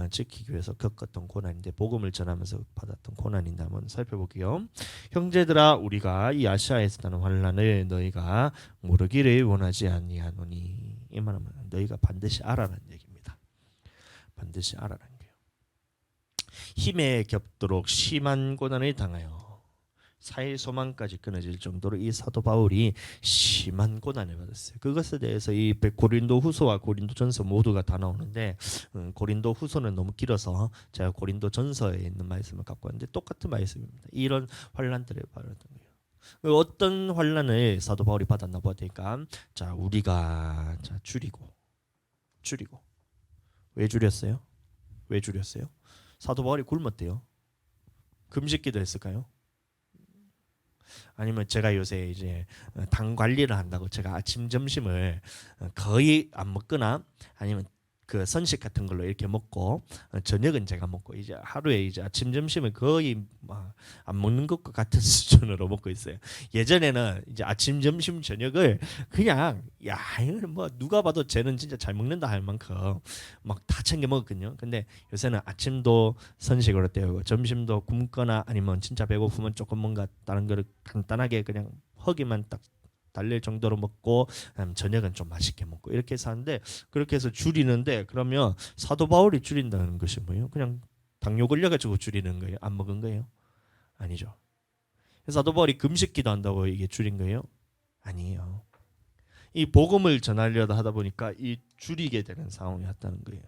지키기 위해서 겪었던 고난인데 복음을 전하면서 받았던 고난인데 한번 살펴볼게요. 형제들아 우리가 이 아시아에서 나는 환난을 너희가 모르기를 원하지 아니하노니 이 말은 너희가 반드시 알아라는 얘기입니다. 반드시 알아라는 거예요. 힘에 겹도록 심한 고난을 당하여 사일 소망까지 끊어질 정도로 이 사도 바울이 심한 고난을 받았어요. 그것에 대해서 이 고린도 후서와 고린도 전서 모두가 다 나오는데 고린도 후서는 너무 길어서 제가 고린도 전서에 있는 말씀을 갖고 왔는데 똑같은 말씀입니다. 이런 환난들을 받았던 거예요. 어떤 환난을 사도 바울이 받았나 보니까 자 우리가 자 줄이고 왜 줄였어요? 왜 줄였어요? 사도 바울이 굶었대요. 금식기도 했을까요? 아니면 제가 요새 이제 당 관리를 한다고 제가 아침 점심을 거의 안 먹거나 아니면 그 선식 같은 걸로 이렇게 먹고 저녁은 제가 먹고 이제 하루에 이제 아침 점심을 거의 안 먹는 것과 같은 수준으로 먹고 있어요. 예전에는 이제 아침 점심 저녁을 그냥 야 이거는 뭐 누가 봐도 쟤는 진짜 잘 먹는다 할 만큼 막 다 챙겨 먹었거든요. 근데 요새는 아침도 선식으로 때우고 점심도 굶거나 아니면 진짜 배고프면 조금 뭔가 다른 거를 간단하게 그냥 허기만 딱 달랠 정도로 먹고 저녁은 좀 맛있게 먹고 이렇게 해서 하는데, 그렇게 해서 줄이는데, 그러면 사도 바울이 줄인다는 것이 뭐예요? 그냥 당뇨 걸려가지고 줄이는 거예요? 안 먹은 거예요? 아니죠. 사도 바울이 금식기도 한다고 이게 줄인 거예요? 아니에요. 이 복음을 전하려다 하다 보니까 이 줄이게 되는 상황이 왔다는 거예요.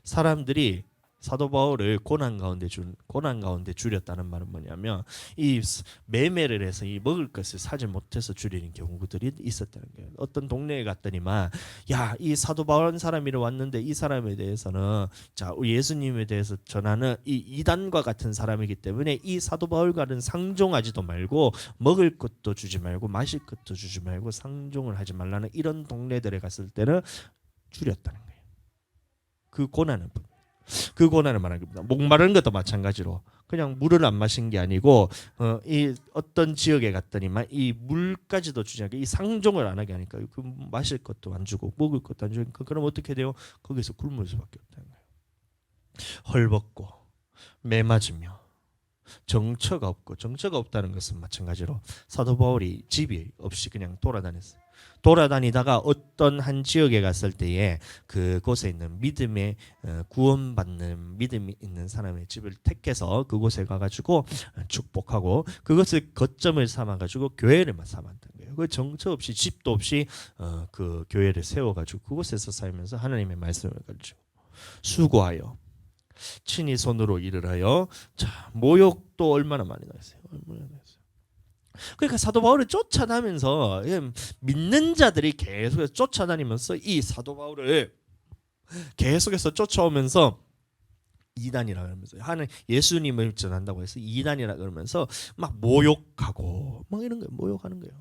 사람들이 사도 바울을 고난 가운데 줄였다는 말은 뭐냐면 이 매매를 해서 이 먹을 것을 사지 못해서 줄이는 경우들이 있었다는 거예요. 어떤 동네에 갔더니만 야, 이 사도 바울 사람이 왔는데 이 사람에 대해서는 자, 예수님에 대해서 전하는 이 이단과 같은 사람이기 때문에 이 사도 바울과는 상종하지도 말고 먹을 것도 주지 말고 마실 것도 주지 말고 상종을 하지 말라는 이런 동네들에 갔을 때는 줄였다는 거예요. 그 고난을 말하는 겁니다. 목마른 것도 마찬가지로 그냥 물을 안 마신 게 아니고 이 어떤 지역에 갔더니만 이 물까지도 주지 않고 이 상종을 안 하게 하니까 그 마실 것도 안 주고 먹을 것도 안 주니까 그럼 어떻게 돼요? 거기서 굶을 수밖에 없다는 거예요. 헐벗고 매맞으며 정처가 없다는 것은 마찬가지로 사도 바울이 집이 없이 그냥 돌아다녔어요. 돌아다니다가 어떤 한 지역에 갔을 때에 그곳에 있는 믿음의 구원받는 믿음이 있는 사람의 집을 택해서 그곳에 가가지고 축복하고 그것을 거점을 삼아가지고 교회를 삼았다는 거예요. 그 정처 없이 집도 없이 그 교회를 세워가지고 그곳에서 살면서 하나님의 말씀을 가르치고 수고하여 친히 손으로 일을 하여 자 모욕도 얼마나 많이 나왔어요. 그러니까 사도 바울을 쫓아다니면서 믿는 자들이 계속해서 쫓아다니면서 이 사도 바울을 계속해서 쫓아오면서 이단이라 그러면서 하는 예수님을 전한다고 해서 이단이라 그러면서 막 모욕하고 막 이런 거 모욕하는 거예요.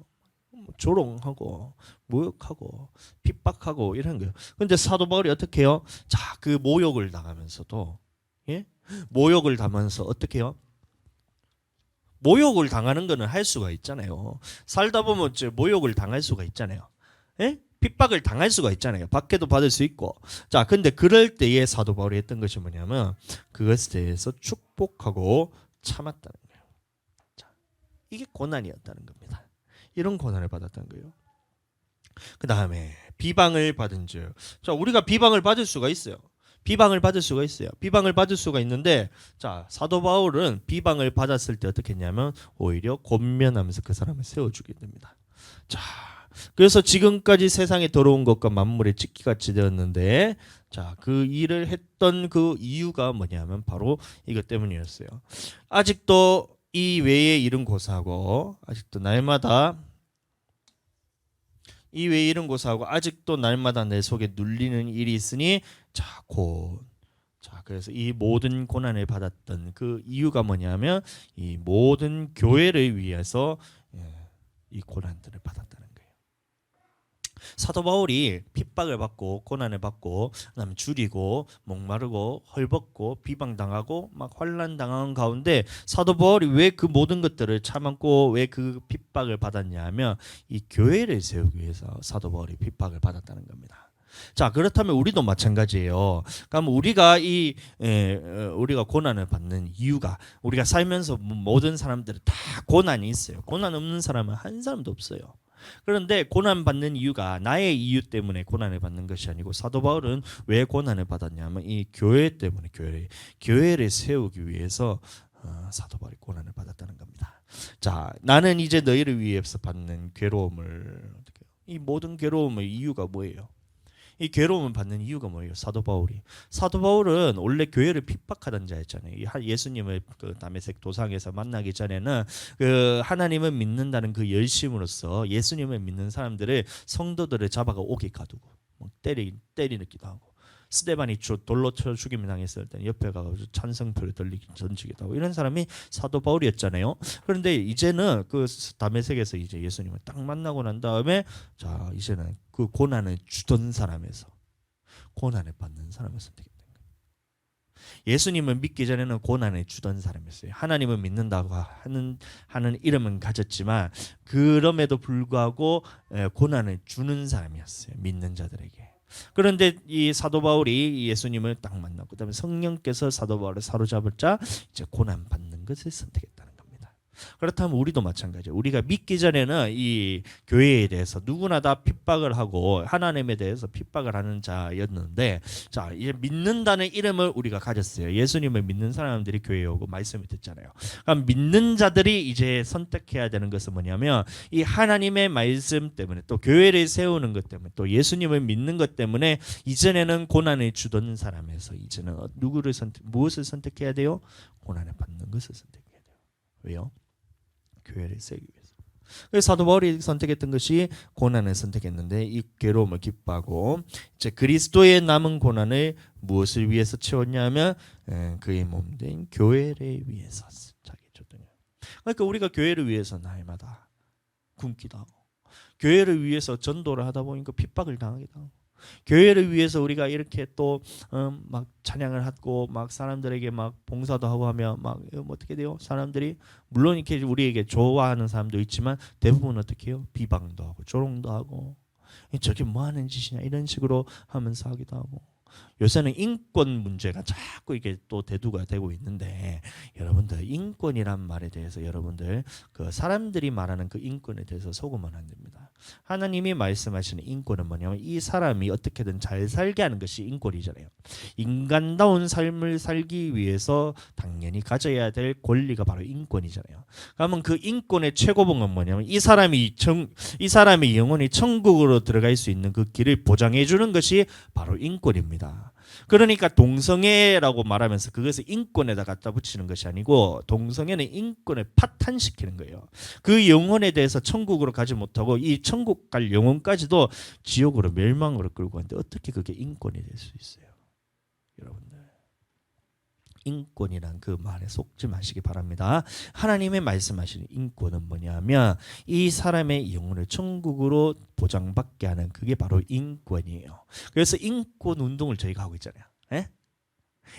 조롱하고 모욕하고 핍박하고 이런 거예요. 근데 사도 바울이 어떻게 해요? 자, 그 모욕을 당하면서도 모욕을 당하면서 어떻게 해요? 모욕을 당하는 거는 할 수가 있잖아요. 살다 보면 모욕을 당할 수가 있잖아요. 핍박을 당할 수가 있잖아요. 박해도 받을 수 있고. 자, 근데 그럴 때에 사도 바울이 했던 것이 뭐냐면 그것에 대해서 축복하고 참았다는 거예요. 자, 이게 고난이었다는 겁니다. 이런 고난을 받았다는 거예요. 그 다음에 비방을 받은즉. 자, 우리가 비방을 받을 수가 있어요. 비방을 받을 수가 있는데 자, 사도 바울은 비방을 받았을 때 어떻게 했냐면 오히려 권면하면서 그 사람을 세워주게 됩니다. 자, 그래서 지금까지 세상에 더러운 것과 만물의 찢기같이 되었는데 자, 그 일을 했던 그 이유가 뭐냐면 바로 이것 때문이었어요. 아직도 이 외의 일은 고사하고 아직도 날마다 내 속에 눌리는 일이 있으니 자, 그래서 이 모든 고난을 받았던 그 이유가 뭐냐면 이 모든 교회를 위해서 이 고난들을 받았다는 거예요. 사도 바울이 핍박을 받고 고난을 받고 그다음에 줄이고 목마르고 헐벗고 비방당하고 막 환난 당한 가운데 사도 바울이 왜 그 모든 것들을 참았고 왜 그 핍박을 받았냐면 이 교회를 세우기 위해서 사도 바울이 핍박을 받았다는 겁니다. 자, 그렇다면 우리도 마찬가지예요. 그럼 우리가 우리가 고난을 받는 이유가 우리가 살면서 모든 사람들은 다 고난이 있어요. 고난 없는 사람은 한 사람도 없어요. 그런데 고난 받는 이유가 나의 이유 때문에 고난을 받는 것이 아니고 사도 바울은 왜 고난을 받았냐면 이 교회 때문에 교회를 세우기 위해서 사도 바울이 고난을 받았다는 겁니다. 자, 나는 이제 너희를 위해서 받는 괴로움을 이 모든 괴로움의 이유가 뭐예요? 이 괴로움을 받는 이유가 뭐예요? 사도 바울은 원래 교회를 핍박하던 자였잖아요. 예수님을 그 다메섹 도상에서 만나기 전에는 그 하나님을 믿는다는 그 열심으로써 예수님을 믿는 사람들을 성도들을 잡아가 옥에 가두고 때리기도 하고 스데반이 돌로 쳐 죽임을 당했을 때 옆에 가서 찬성표를 던지기도 하고 이런 사람이 사도 바울이었잖아요. 그런데 이제는 그 다메섹에서 이제 예수님을 딱 만나고 난 다음에 자, 이제는 그 고난을 주던 사람에서 고난을 받는 사람을 선택했던 거예요. 예수님을 믿기 전에는 고난을 주던 사람이었어요. 하나님을 믿는다고 하는 이름은 가졌지만 그럼에도 불구하고 고난을 주는 사람이었어요. 믿는 자들에게. 그런데 이 사도 바울이 예수님을 딱 만나고 그다음에 성령께서 사도 바울을 사로잡을자 이제 고난 받는 것을 선택했다는 겁니다. 그렇다면 우리도 마찬가지예요. 우리가 믿기 전에는 이 교회에 대해서 누구나 다 핍박을 하고 하나님에 대해서 핍박을 하는 자였는데, 자 이제 믿는다는 이름을 우리가 가졌어요. 예수님을 믿는 사람들이 교회에 오고 말씀을 듣잖아요. 그럼 믿는 자들이 이제 선택해야 되는 것은 뭐냐면 이 하나님의 말씀 때문에 또 교회를 세우는 것 때문에 또 예수님을 믿는 것 때문에 이전에는 고난을 주던 사람에서 이제는 무엇을 선택해야 돼요? 고난을 받는 것을 선택해야 돼요. 왜요? 교회를 세우기 위해서. 그래서 사도 바울이 선택했던 것이 고난을 선택했는데 이 괴로움을 기뻐하고 이제 그리스도의 남은 고난을 무엇을 위해서 채웠냐면 그의 몸된 교회를 위해서 자기 줬더니. 그러니까 우리가 교회를 위해서 날마다 굶기도 하고 교회를 위해서 전도를 하다 보니까 핍박을 당하기도 하고 교회를 위해서 우리가 이렇게 또 막 찬양을 하고 막 사람들에게 막 봉사도 하고 하면 막 어떻게 돼요? 사람들이 물론 이렇게 우리에게 좋아하는 사람도 있지만 대부분 어떻게 해요? 비방도 하고 조롱도 하고 저게 뭐 하는 짓이냐 이런 식으로 하면서 하기도 하고. 요새는 인권 문제가 자꾸 이게 또 대두가 되고 있는데 여러분들 인권이란 말에 대해서 여러분들 그 사람들이 말하는 그 인권에 대해서 속으면 안 됩니다. 하나님이 말씀하시는 인권은 뭐냐면 이 사람이 어떻게든 잘 살게 하는 것이 인권이잖아요. 인간다운 삶을 살기 위해서 당연히 가져야 될 권리가 바로 인권이잖아요. 그러면 그 인권의 최고봉은 뭐냐면 이 사람이 영혼이 천국으로 들어갈 수 있는 그 길을 보장해 주는 것이 바로 인권입니다. 그러니까 동성애라고 말하면서 그것을 인권에다 갖다 붙이는 것이 아니고 동성애는 인권을 파탄시키는 거예요. 그 영혼에 대해서 천국으로 가지 못하고 이 천국 갈 영혼까지도 지옥으로 멸망으로 끌고 가는데 어떻게 그게 인권이 될 수 있어요? 여러분들 인권이란 그 말에 속지 마시기 바랍니다. 하나님의 말씀하시는 인권은 뭐냐면 이 사람의 영혼을 천국으로 보장받게 하는 그게 바로 인권이에요. 그래서 인권 운동을 저희가 하고 있잖아요. 에?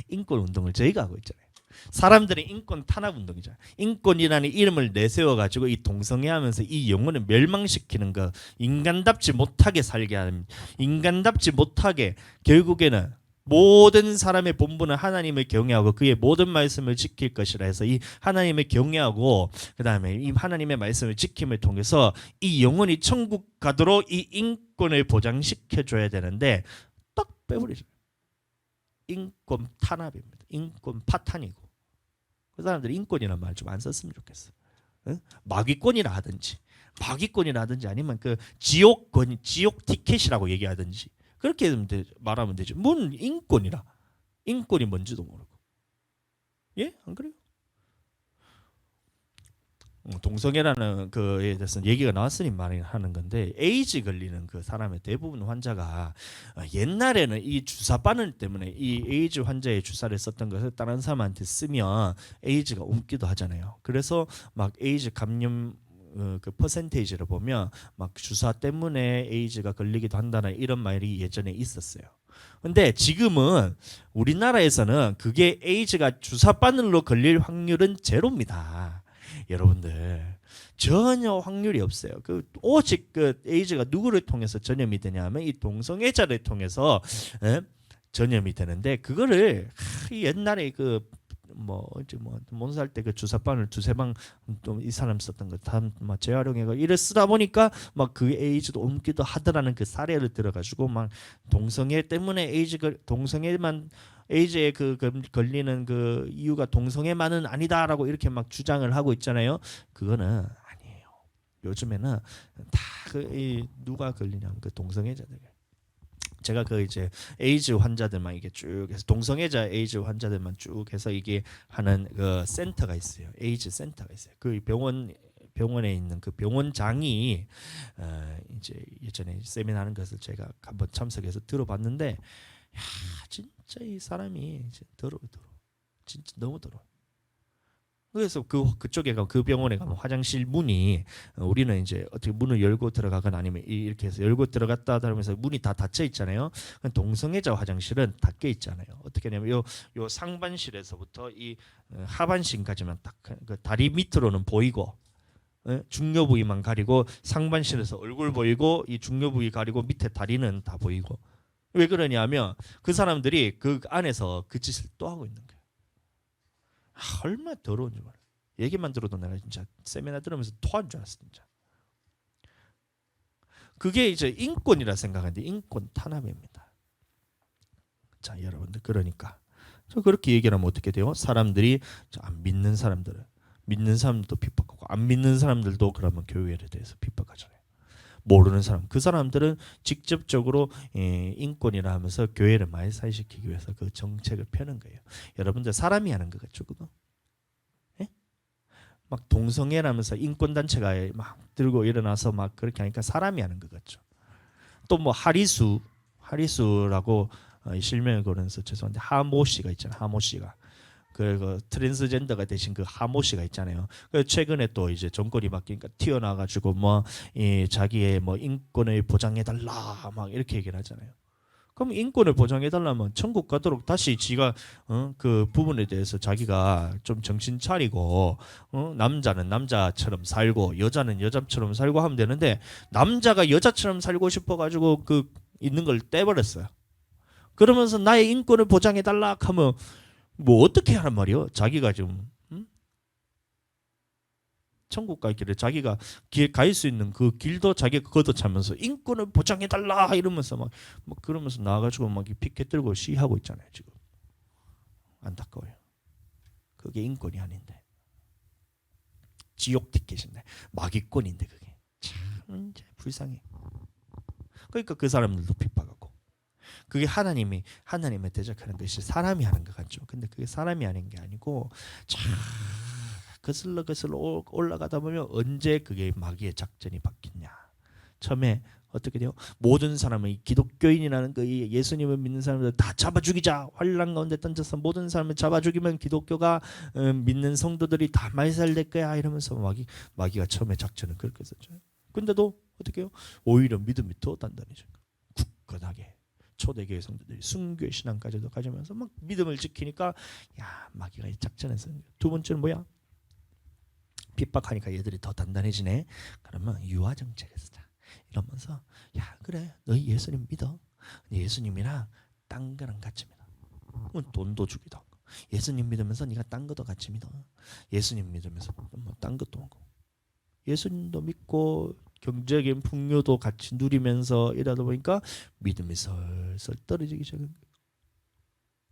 인권 운동을 저희가 하고 있잖아요. 사람들의 인권 탄압 운동이잖아요. 인권이라는 이름을 내세워 가지고 이 동성애하면서 이 영혼을 멸망시키는 거, 인간답지 못하게 살게 하는, 인간답지 못하게 결국에는 모든 사람의 본분은 하나님을 경외하고 그의 모든 말씀을 지킬 것이라 해서 이 하나님을 경외하고 그다음에 이 하나님의 말씀을 지킴을 통해서 이 영혼이 천국 가도록 이 인권을 보장시켜 줘야 되는데 딱 빼버리죠. 인권 탄압입니다. 인권 파탄이고 그 사람들이 인권이라는 말 좀 안 썼으면 좋겠어. 응? 마귀권이라 하든지 아니면 그 지옥 티켓이라고 얘기하든지 그렇게 말하면 되죠. 뭔 인권이라. 인권이 뭔지도 모르고. 예? 안 그래요? 동성애라는 그에 대해서 얘기가 나왔으니 말하는 건데 에이즈 걸리는 그 사람의 대부분 환자가 옛날에는 이 주사 바늘 때문에 이 에이즈 환자의 주사를 썼던 것을 다른 사람한테 쓰면 에이즈가 옮기도 하잖아요. 그래서 막 에이즈 감염 그 퍼센테이지를 보면 막 주사 때문에 에이즈가 걸리기도 한다는 이런 말이 예전에 있었어요. 근데 지금은 우리나라에서는 그게 에이즈가 주사 바늘로 걸릴 확률은 제로입니다. 여러분들 전혀 확률이 없어요. 그 오직 그 에이즈가 누구를 통해서 전염이 되냐면 이 동성애자를 통해서 전염이 되는데 그거를 옛날에 그 몬살 때 그 주사바늘 두세 방 또 이 사람 썼던 거 다 막 재활용해가 이래 쓰다 보니까 막 그 에이즈도 옮기도 하더라는 그 사례를 들어가지고 막 동성애 때문에 동성애만 에이즈에 걸리는 그 이유가 동성애만은 아니다라고 이렇게 막 주장을 하고 있잖아요. 그거는 아니에요. 요즘에는 다 누가 걸리냐면 그 동성애자들. 제가 그 이제 에이즈 환자들만 이게 쭉 해서 동성애자 에이즈 환자들만 쭉 해서 이게 하는 그 센터가 있어요. 에이즈 센터가 있어요. 그 병원에 있는 그 병원장이 이제 예전에 세미나하는 것을 제가 한번 참석해서 들어봤는데, 야 진짜 이 사람이 더러워. 진짜 너무 더러워. 그래서 그쪽에 가면 그 병원에 가면 화장실 문이 우리는 이제 어떻게 문을 열고 들어가거나 아니면 이렇게 해서 열고 들어갔다 하면서 문이 다 닫혀 있잖아요. 동성애자 화장실은 닫혀 있잖아요. 어떻게 하냐면 요 상반실에서부터 이 하반신까지만 딱 그 다리 밑으로는 보이고 중요 부위만 가리고 상반신에서 얼굴 보이고 이 중요 부위 가리고 밑에 다리는 다 보이고. 왜 그러냐면 그 사람들이 그 안에서 그 짓을 또 하고 있는 거예요. 얼마나 더러운지 몰라. 얘기만 들어도 내가 진짜 세미나 들으면서 토한 줄 알았어 진짜. 그게 이제 인권이라 생각하는데 인권 탄압입니다. 자 여러분들 그러니까 저 그렇게 얘기를 하면 어떻게 돼요? 사람들이 안 믿는 사람들도 핍박하고 안 믿는 사람들도 그러면 교회에 대해서 핍박하잖아요. 모르는 사람 그 사람들은 직접적으로 인권이라 하면서 교회를 말살시키기 위해서 그 정책을 펴는 거예요. 여러분들 사람이 하는 것 같죠 그거? 예? 막 동성애라면서 인권단체가 막 들고 일어나서 막 그렇게 하니까 사람이 하는 것 같죠. 또 뭐 하리수라고 실명을 거론해서 죄송한데 하모 씨가 있잖아요. 하모 씨가 그 트랜스젠더가 되신 그 하모 씨가 있잖아요. 그 최근에 또 이제 정권이 바뀌니까 튀어나와가지고 뭐 자기의 뭐 인권을 보장해달라 막 이렇게 얘기를 하잖아요. 그럼 인권을 보장해달라면 천국 가도록 다시 지가 그 부분에 대해서 자기가 좀 정신 차리고 남자는 남자처럼 살고 여자는 여자처럼 살고 하면 되는데 남자가 여자처럼 살고 싶어가지고 그 있는 걸 떼버렸어요. 그러면서 나의 인권을 보장해달라 하면 뭐 어떻게 하란 말이요? 자기가 좀 천국 갈 길에 자기가 갈 수 있는 그 길도 자기가 걷어차면서 인권을 보장해달라 이러면서 막 그러면서 나와가지고 막 피켓 들고 시위하고 있잖아요 지금. 안타까워요. 그게 인권이 아닌데 지옥 티켓인데 마귀권인데 그게 참 이제 불쌍해. 그러니까 그 사람들도 핍박하고 그게 하나님의 대적하는 것이 사람이 하는 것 같죠. 근데 그게 사람이 하는 게 아니고 참 거슬러 올라가다 보면 언제 그게 마귀의 작전이 바뀌냐. 처음에 어떻게 돼요? 모든 사람을 기독교인이라는 그 예수님을 믿는 사람들 다 잡아 죽이자. 환란 가운데 던져서 모든 사람을 잡아 죽이면 기독교가 믿는 성도들이 다 말살될 거야 이러면서 마귀가 처음에 작전을 그렇게 했었죠. 근데도 어떻게 해요? 오히려 믿음이 더 단단해져요. 굳건하게. 초대교회 성도들이 순교의 신앙까지도 가지면서 막 믿음을 지키니까 야 마귀가 이 작전에서 두 번째는 뭐야? 핍박하니까 얘들이 더 단단해지네. 그러면 유아 정책을 쓰자. 이러면서 야 그래 너희 예수님 믿어. 예수님이랑 딴 거랑 같이 믿어. 돈도 주기도 하고. 예수님 믿으면서 네가 딴 것도 같이 믿어. 예수님 믿으면서 뭐 딴 것도 하고. 예수님도 믿고 경제적인 풍요도 같이 누리면서 이러다 보니까 믿음이 슬슬 떨어지기 시작한 거예요.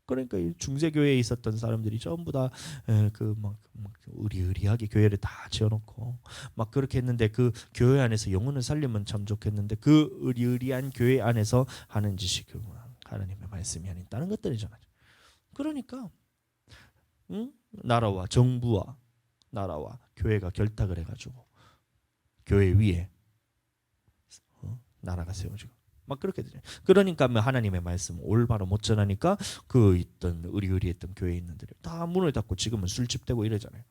그러니까 이 중세교회에 있었던 사람들이 전부 다 그 막 의리의리하게 교회를 다 지어놓고 막 그렇게 했는데 그 교회 안에서 영혼을 살리면 참 좋겠는데 그 의리의리한 교회 안에서 하는 짓이 그 하나님의 말씀이 아닌 다른 것들이잖아요. 그러니까 나라와 정부와 나라와 교회가 결탁을 해가지고 교회 위에 나라가 세워지고 막 그렇게 되죠. 그러니까 하나님의 말씀 올바로 못 전하니까 그 있던 의리의리했던 교회에 있는 들이 다 문을 닫고 지금은 술집되고 이러잖아요.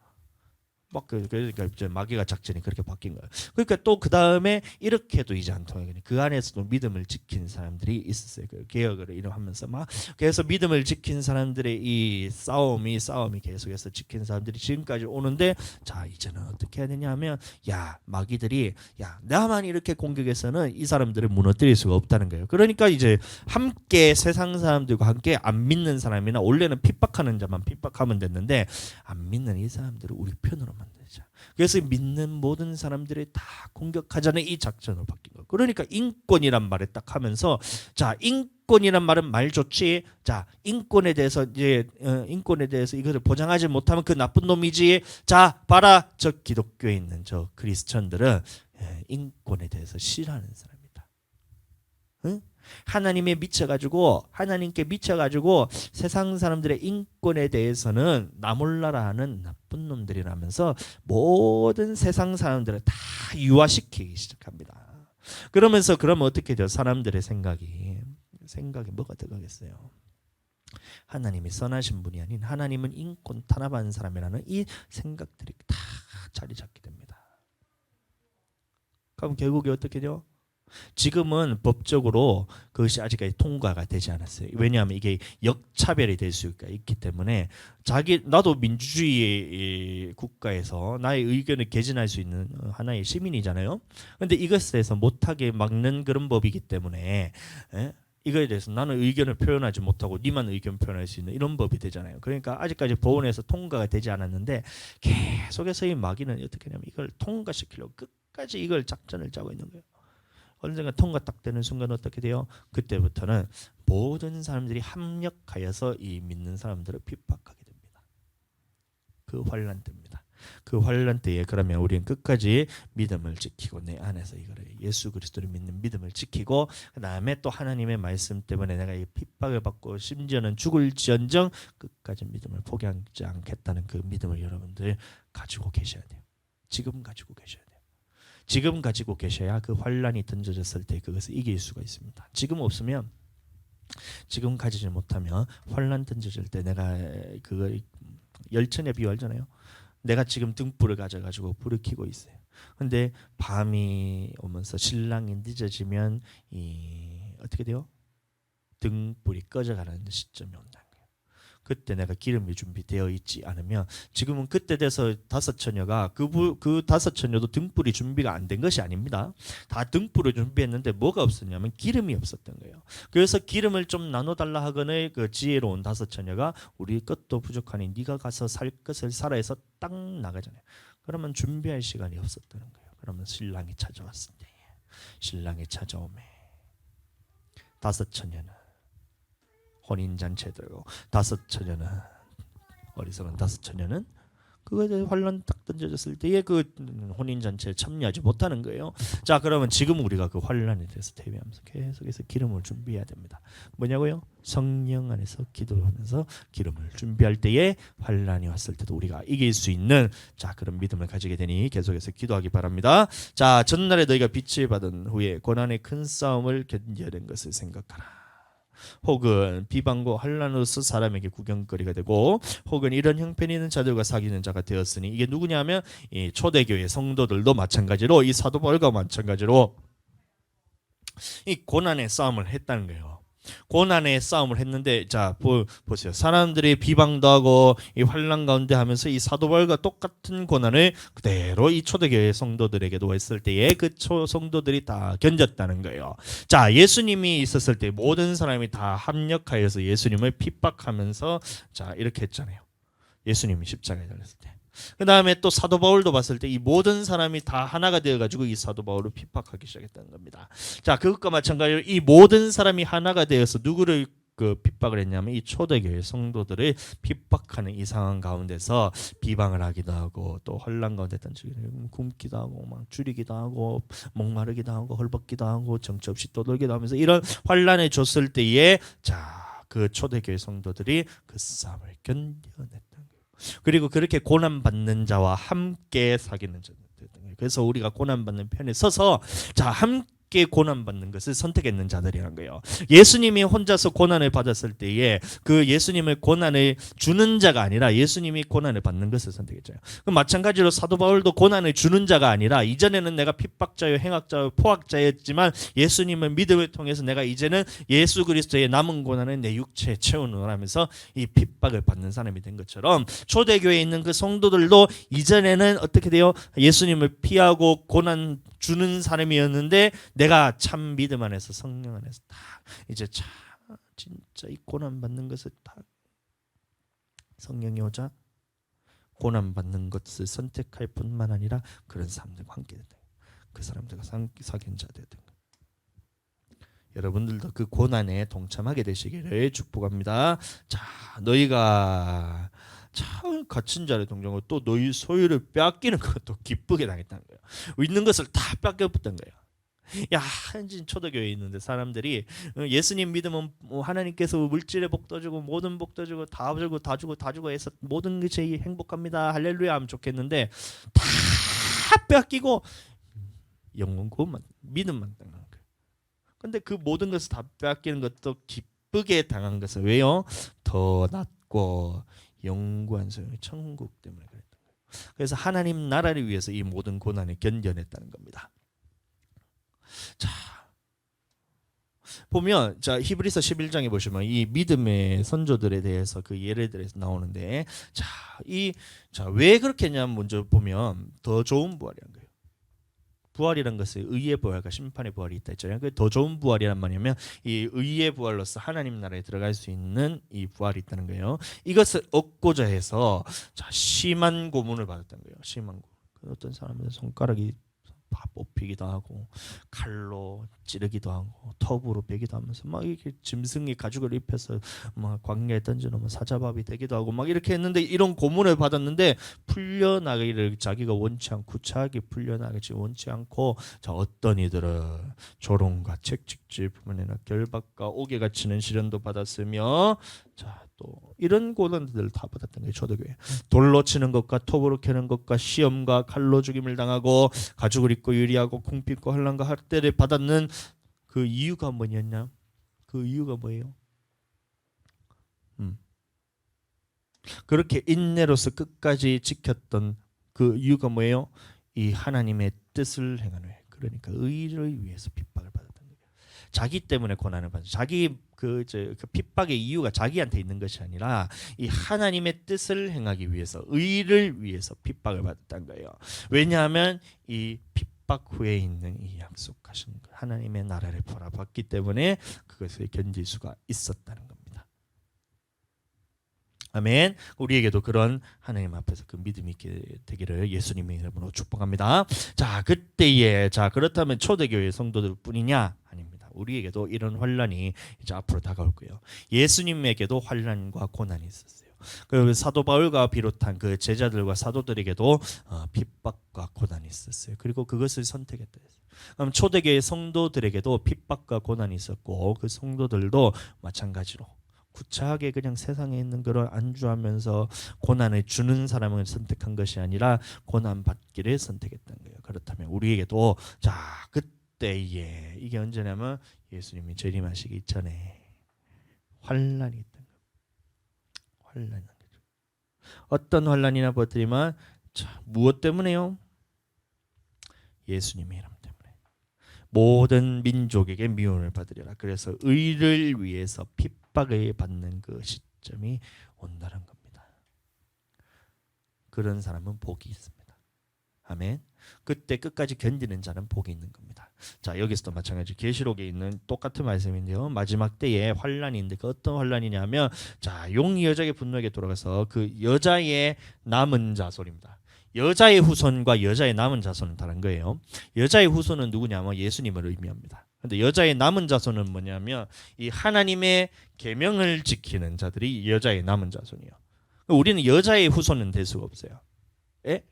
막 그러니까 이제 마귀가 작전이 그렇게 바뀐 거예요. 그러니까 또 그 다음에 이렇게도 이제 안 통해요. 그 안에서도 믿음을 지킨 사람들이 있었어요. 그 개혁을 이루면서 막 그래서 믿음을 지킨 사람들의 이 싸움이 계속해서 지킨 사람들이 지금까지 오는데 자 이제는 어떻게 해야 되냐면 야 마귀들이 야 나만 이렇게 공격해서는 이 사람들을 무너뜨릴 수가 없다는 거예요. 그러니까 이제 함께 세상 사람들과 함께 안 믿는 사람이나 원래는 핍박하는 자만 핍박하면 됐는데 안 믿는 이 사람들을 우리 편으로 만들자. 그래서 믿는 모든 사람들이 다 공격하자는 이 작전으로 바뀐 거예요. 그러니까 인권이란 말에 딱 하면서 자 인권이란 말은 말 좋지. 자 인권에 대해서 이제 인권에 대해서 이것을 보장하지 못하면 그 나쁜 놈이지. 자 봐라 저 기독교에 있는 저 크리스천들은 인권에 대해서 싫어하는 사람이다. 응? 하나님께 미쳐가지고 세상 사람들의 인권에 대해서는 나 몰라라 하는 나쁜 놈들이라면서 모든 세상 사람들을 다 유화시키기 시작합니다. 그러면 어떻게 돼요? 사람들의 생각이 뭐가 들어가겠어요? 하나님이 선하신 분이 아닌 하나님은 인권 탄압하는 사람이라는 이 생각들이 다 자리 잡게 됩니다. 그럼 결국에 어떻게 돼요? 지금은 법적으로 그것이 아직까지 통과가 되지 않았어요. 왜냐하면 이게 역차별이 될 수가 있기 때문에 나도 민주주의 국가에서 나의 의견을 개진할 수 있는 하나의 시민이잖아요. 근데 이것에 대해서 못하게 막는 그런 법이기 때문에 이거에 대해서 나는 의견을 표현하지 못하고 니만 의견 표현할 수 있는 이런 법이 되잖아요. 그러니까 아직까지 법원에서 통과가 되지 않았는데 계속해서 이 마귀는 어떻게 하냐면 이걸 통과시키려고 끝까지 이걸 작전을 짜고 있는 거예요. 언젠가 통과 딱 되는 순간 어떻게 돼요? 그때부터는 모든 사람들이 합력하여서 이 믿는 사람들을 핍박하게 됩니다. 그 환란 때입니다. 그 환란 때에 그러면 우리는 끝까지 믿음을 지키고 내 안에서 이거를 예수 그리스도를 믿는 믿음을 지키고 그 다음에 또 하나님의 말씀 때문에 내가 이 핍박을 받고 심지어는 죽을지언정 끝까지 믿음을 포기하지 않겠다는 그 믿음을 여러분들 가지고 계셔야 돼요. 지금 가지고 계셔야 돼요. 지금 가지고 계셔야 그 환란이 던져졌을 때 그것을 이길 수가 있습니다. 지금 없으면 지금 가지지 못하면 환란 던져질 때 내가 그거 열천에 비유하잖아요. 내가 지금 등불을 가져가지고 불을 켜고 있어요. 근데 밤이 오면서 신랑이 늦어지면 어떻게 돼요? 등불이 꺼져가는 시점이 온다는 거예요. 그때 내가 기름이 준비되어 있지 않으면 지금은 그때 돼서 다섯 처녀가 그 다섯 처녀도 등불이 준비가 안 된 것이 아닙니다. 다 등불을 준비했는데 뭐가 없었냐면 기름이 없었던 거예요. 그래서 기름을 좀 나눠달라 하거늘 그 지혜로운 다섯 처녀가 우리 것도 부족하니 네가 가서 살 것을 사라 해서 딱 나가잖아요. 그러면 준비할 시간이 없었다는 거예요. 그러면 신랑이 찾아왔을 때 신랑이 찾아오매 다섯 처녀는 혼인잔치에 들고 다섯 처녀는 어리석은 다섯 처녀는 그거에 대해 환란 딱 던져졌을 때에 그 혼인잔치에 참여하지 못하는 거예요. 자, 그러면 지금 우리가 그 환란에 대해서 대비하면서 계속해서 기름을 준비해야 됩니다. 뭐냐고요? 성령 안에서 기도하면서 기름을 준비할 때에 환란이 왔을 때도 우리가 이길 수 있는 자 그런 믿음을 가지게 되니 계속해서 기도하기 바랍니다. 자, 전날에 너희가 빛을 받은 후에 고난의 큰 싸움을 견뎌낸 것을 생각하라. 혹은 비방과 환난으로서 사람에게 구경거리가 되고 혹은 이런 형편이 있는 자들과 사귀는 자가 되었으니 이게 누구냐면 이 초대교회 성도들도 마찬가지로 이 사도 바울과 마찬가지로 이 고난의 싸움을 했다는 거예요. 고난의 싸움을 했는데 자 보세요. 사람들이 비방도 하고 이 환난 가운데 하면서 이 사도 바울과 똑같은 고난을 그대로 이 초대교회 성도들에게도 했을 때에 그 성도들이 다 견뎠다는 거예요. 자, 예수님이 있었을 때 모든 사람이 다 합력하여서 예수님을 핍박하면서 자 이렇게 했잖아요. 예수님이 십자가에 달렸을 때. 그 다음에 또 사도 바울도 봤을 때 이 모든 사람이 다 하나가 되어가지고 이 사도 바울을 핍박하기 시작했다는 겁니다. 자, 그것과 마찬가지로 이 모든 사람이 하나가 되어서 누구를 그 핍박을 했냐면 이 초대교회 성도들을 핍박하는 이 상황 가운데서 비방을 하기도 하고 또 환난 가운데 굶기도 하고 막 줄이기도 하고 목마르기도 하고 헐벗기도 하고 정처 없이 떠돌기도 하면서 이런 환난을 줬을 때에 자 그 초대교회 성도들이 그 싸움을 견뎌냈다. 그리고 그렇게 고난받는 자와 함께 사귀는 자들. 그래서 우리가 고난받는 편에 서서 자 함께 고난받는 것을 선택했는 자들이란 거예요. 예수님이 혼자서 고난을 받았을 때에 그 예수님을 고난을 주는 자가 아니라 예수님이 고난을 받는 것을 선택했잖아요. 그럼 마찬가지로 사도 바울도 고난을 주는 자가 아니라 이전에는 내가 핍박자요 행악자요 포악자였지만 예수님을 믿음을 통해서 내가 이제는 예수 그리스도의 남은 고난을 내 육체에 채우는 하면서 이 핍박을 받는 사람이 된 것처럼 초대교회에 있는 그 성도들도 이전에는 어떻게 돼요? 예수님을 피하고 고난 주는 사람이었는데 내가 참 믿음 안에서 성령 안에서 딱 이제 참 진짜 이 고난 받는 것을 딱 성령이 오자 고난 받는 것을 선택할 뿐만 아니라 그런 사람들과 함께 된다. 그 사람들과 사귄 자들 된 거. 여러분들도 그 고난에 동참하게 되시기를 축복합니다. 자, 너희가 참 갇힌 자를 동정하고 또 너희 소유를 빼앗기는 것도 기쁘게 당했다는 거예요. 있는 것을 다 뺏겨붙던 거예요. 야, 한진 초대교회에 있는데 사람들이 예수님 믿으면 하나님께서 물질의 복도 주고 모든 복도 주고 다 주고 다 주고 다 주고 해서 모든 것이 행복합니다. 할렐루야 하면 좋겠는데 다 뺏기고 영원 구원만 믿음만 당하는 거예요. 근데 그 모든 것을 다 빼앗기는 것도 기쁘게 당한 것은 왜요? 더 낫고 영구한 소용, 천국 때문에 그랬던 거예요. 그래서 하나님 나라를 위해서 이 모든 고난을 견뎌냈다는 겁니다. 자, 보면 자 히브리서 11장에 보시면 이 믿음의 선조들에 대해서 그 예를 들어서 나오는데 왜 그렇게 했냐면 먼저 보면 더 좋은 부활이란 거예요. 부활이란 것은 의의 부활과 심판의 부활이 있다 했잖아요. 그 더 좋은 부활이란 말이냐면 이 의의 부활로서 하나님 나라에 들어갈 수 있는 이 부활이 있다는 거예요. 이것을 얻고자 해서 심한 고문을 받았던 거예요. 심한 고문. 어떤 사람은 손가락이 뽑히기도 하고 칼로 찌르기도 하고 톱으로 베기도 하면서 막 이렇게 짐승이 가죽을 입혀서 막 광야에 던져놓으면 사자밥이 되기도 하고 막 이렇게 했는데 이런 고문을 받았는데 풀려나기를 자기가 원치 않고 구차하게 풀려나가지 원치 않고 어떤 이들은 조롱과 채찍질 뿐만 아니라 결박과 옥에 갇히는 시련도 받았으며 또 이런 고난들을 다 받았던 거예요. 초대교회. 돌로 치는 것과 톱으로 캐는 것과 시험과 칼로 죽임을 당하고 가죽을 입고 유리하고 궁핍과 환난과 학대를 받았는 그 이유가 뭐였냐? 그 이유가 뭐예요? 그렇게 인내로서 끝까지 지켰던 그 이유가 뭐예요? 이 하나님의 뜻을 행하는 거예요. 그러니까 의를 위해서 핍박을 받았던 거예요. 자기 때문에 고난을 받는 자기 그 핍박의 이유가 자기한테 있는 것이 아니라 이 하나님의 뜻을 행하기 위해서 의를 위해서 핍박을 받았다는 거예요. 왜냐하면 이 핍박 후에 있는 이 약속하신 하나님의 나라를 바라봤기 때문에 그것을 견딜 수가 있었다는 겁니다. 아멘. 우리에게도 그런 하나님 앞에서 그 믿음이 있게 되기를 예수님의 이름으로 축복합니다. 그때에 그렇다면 초대교회 성도들뿐이냐? 아닙니다. 우리에게도 이런 환란이 이제 앞으로 다가올 거예요. 예수님에게도 환란과 고난이 있었어요. 그리고 사도 바울과 비롯한 그 제자들과 사도들에게도 핍박과 고난이 있었어요. 그리고 그것을 선택했다. 그럼 초대교회 성도들에게도 핍박과 고난이 있었고 그 성도들도 마찬가지로 구차하게 그냥 세상에 있는 것을 안주하면서 고난을 주는 사람을 선택한 것이 아니라 고난 받기를 선택했던 거예요. 그렇다면 우리에게도 그때에 이게 언제냐면 예수님이 재림하시기 전에 환란이 있던 거예요. 환란이 어떤 환란이나 버티면 무엇 때문에요? 예수님의 이름 때문에. 모든 민족에게 미움을 받으리라. 그래서 의를 위해서 핍박을 받는 그 시점이 온다는 겁니다. 그런 사람은 복이 있습니다. 아멘. 그때 끝까지 견디는 자는 복이 있는 겁니다. 여기서도 마찬가지 계시록에 있는 똑같은 말씀인데요. 마지막 때에 환란인데 그 어떤 환란이냐면 용이 여자에게 분노하게 돌아가서 그 여자의 남은 자손입니다. 여자의 후손과 여자의 남은 자손은 다른 거예요. 여자의 후손은 누구냐면 예수님을 의미합니다. 근데 여자의 남은 자손은 뭐냐면 이 하나님의 계명을 지키는 자들이 여자의 남은 자손이에요. 우리는 여자의 후손은 될 수가 없어요.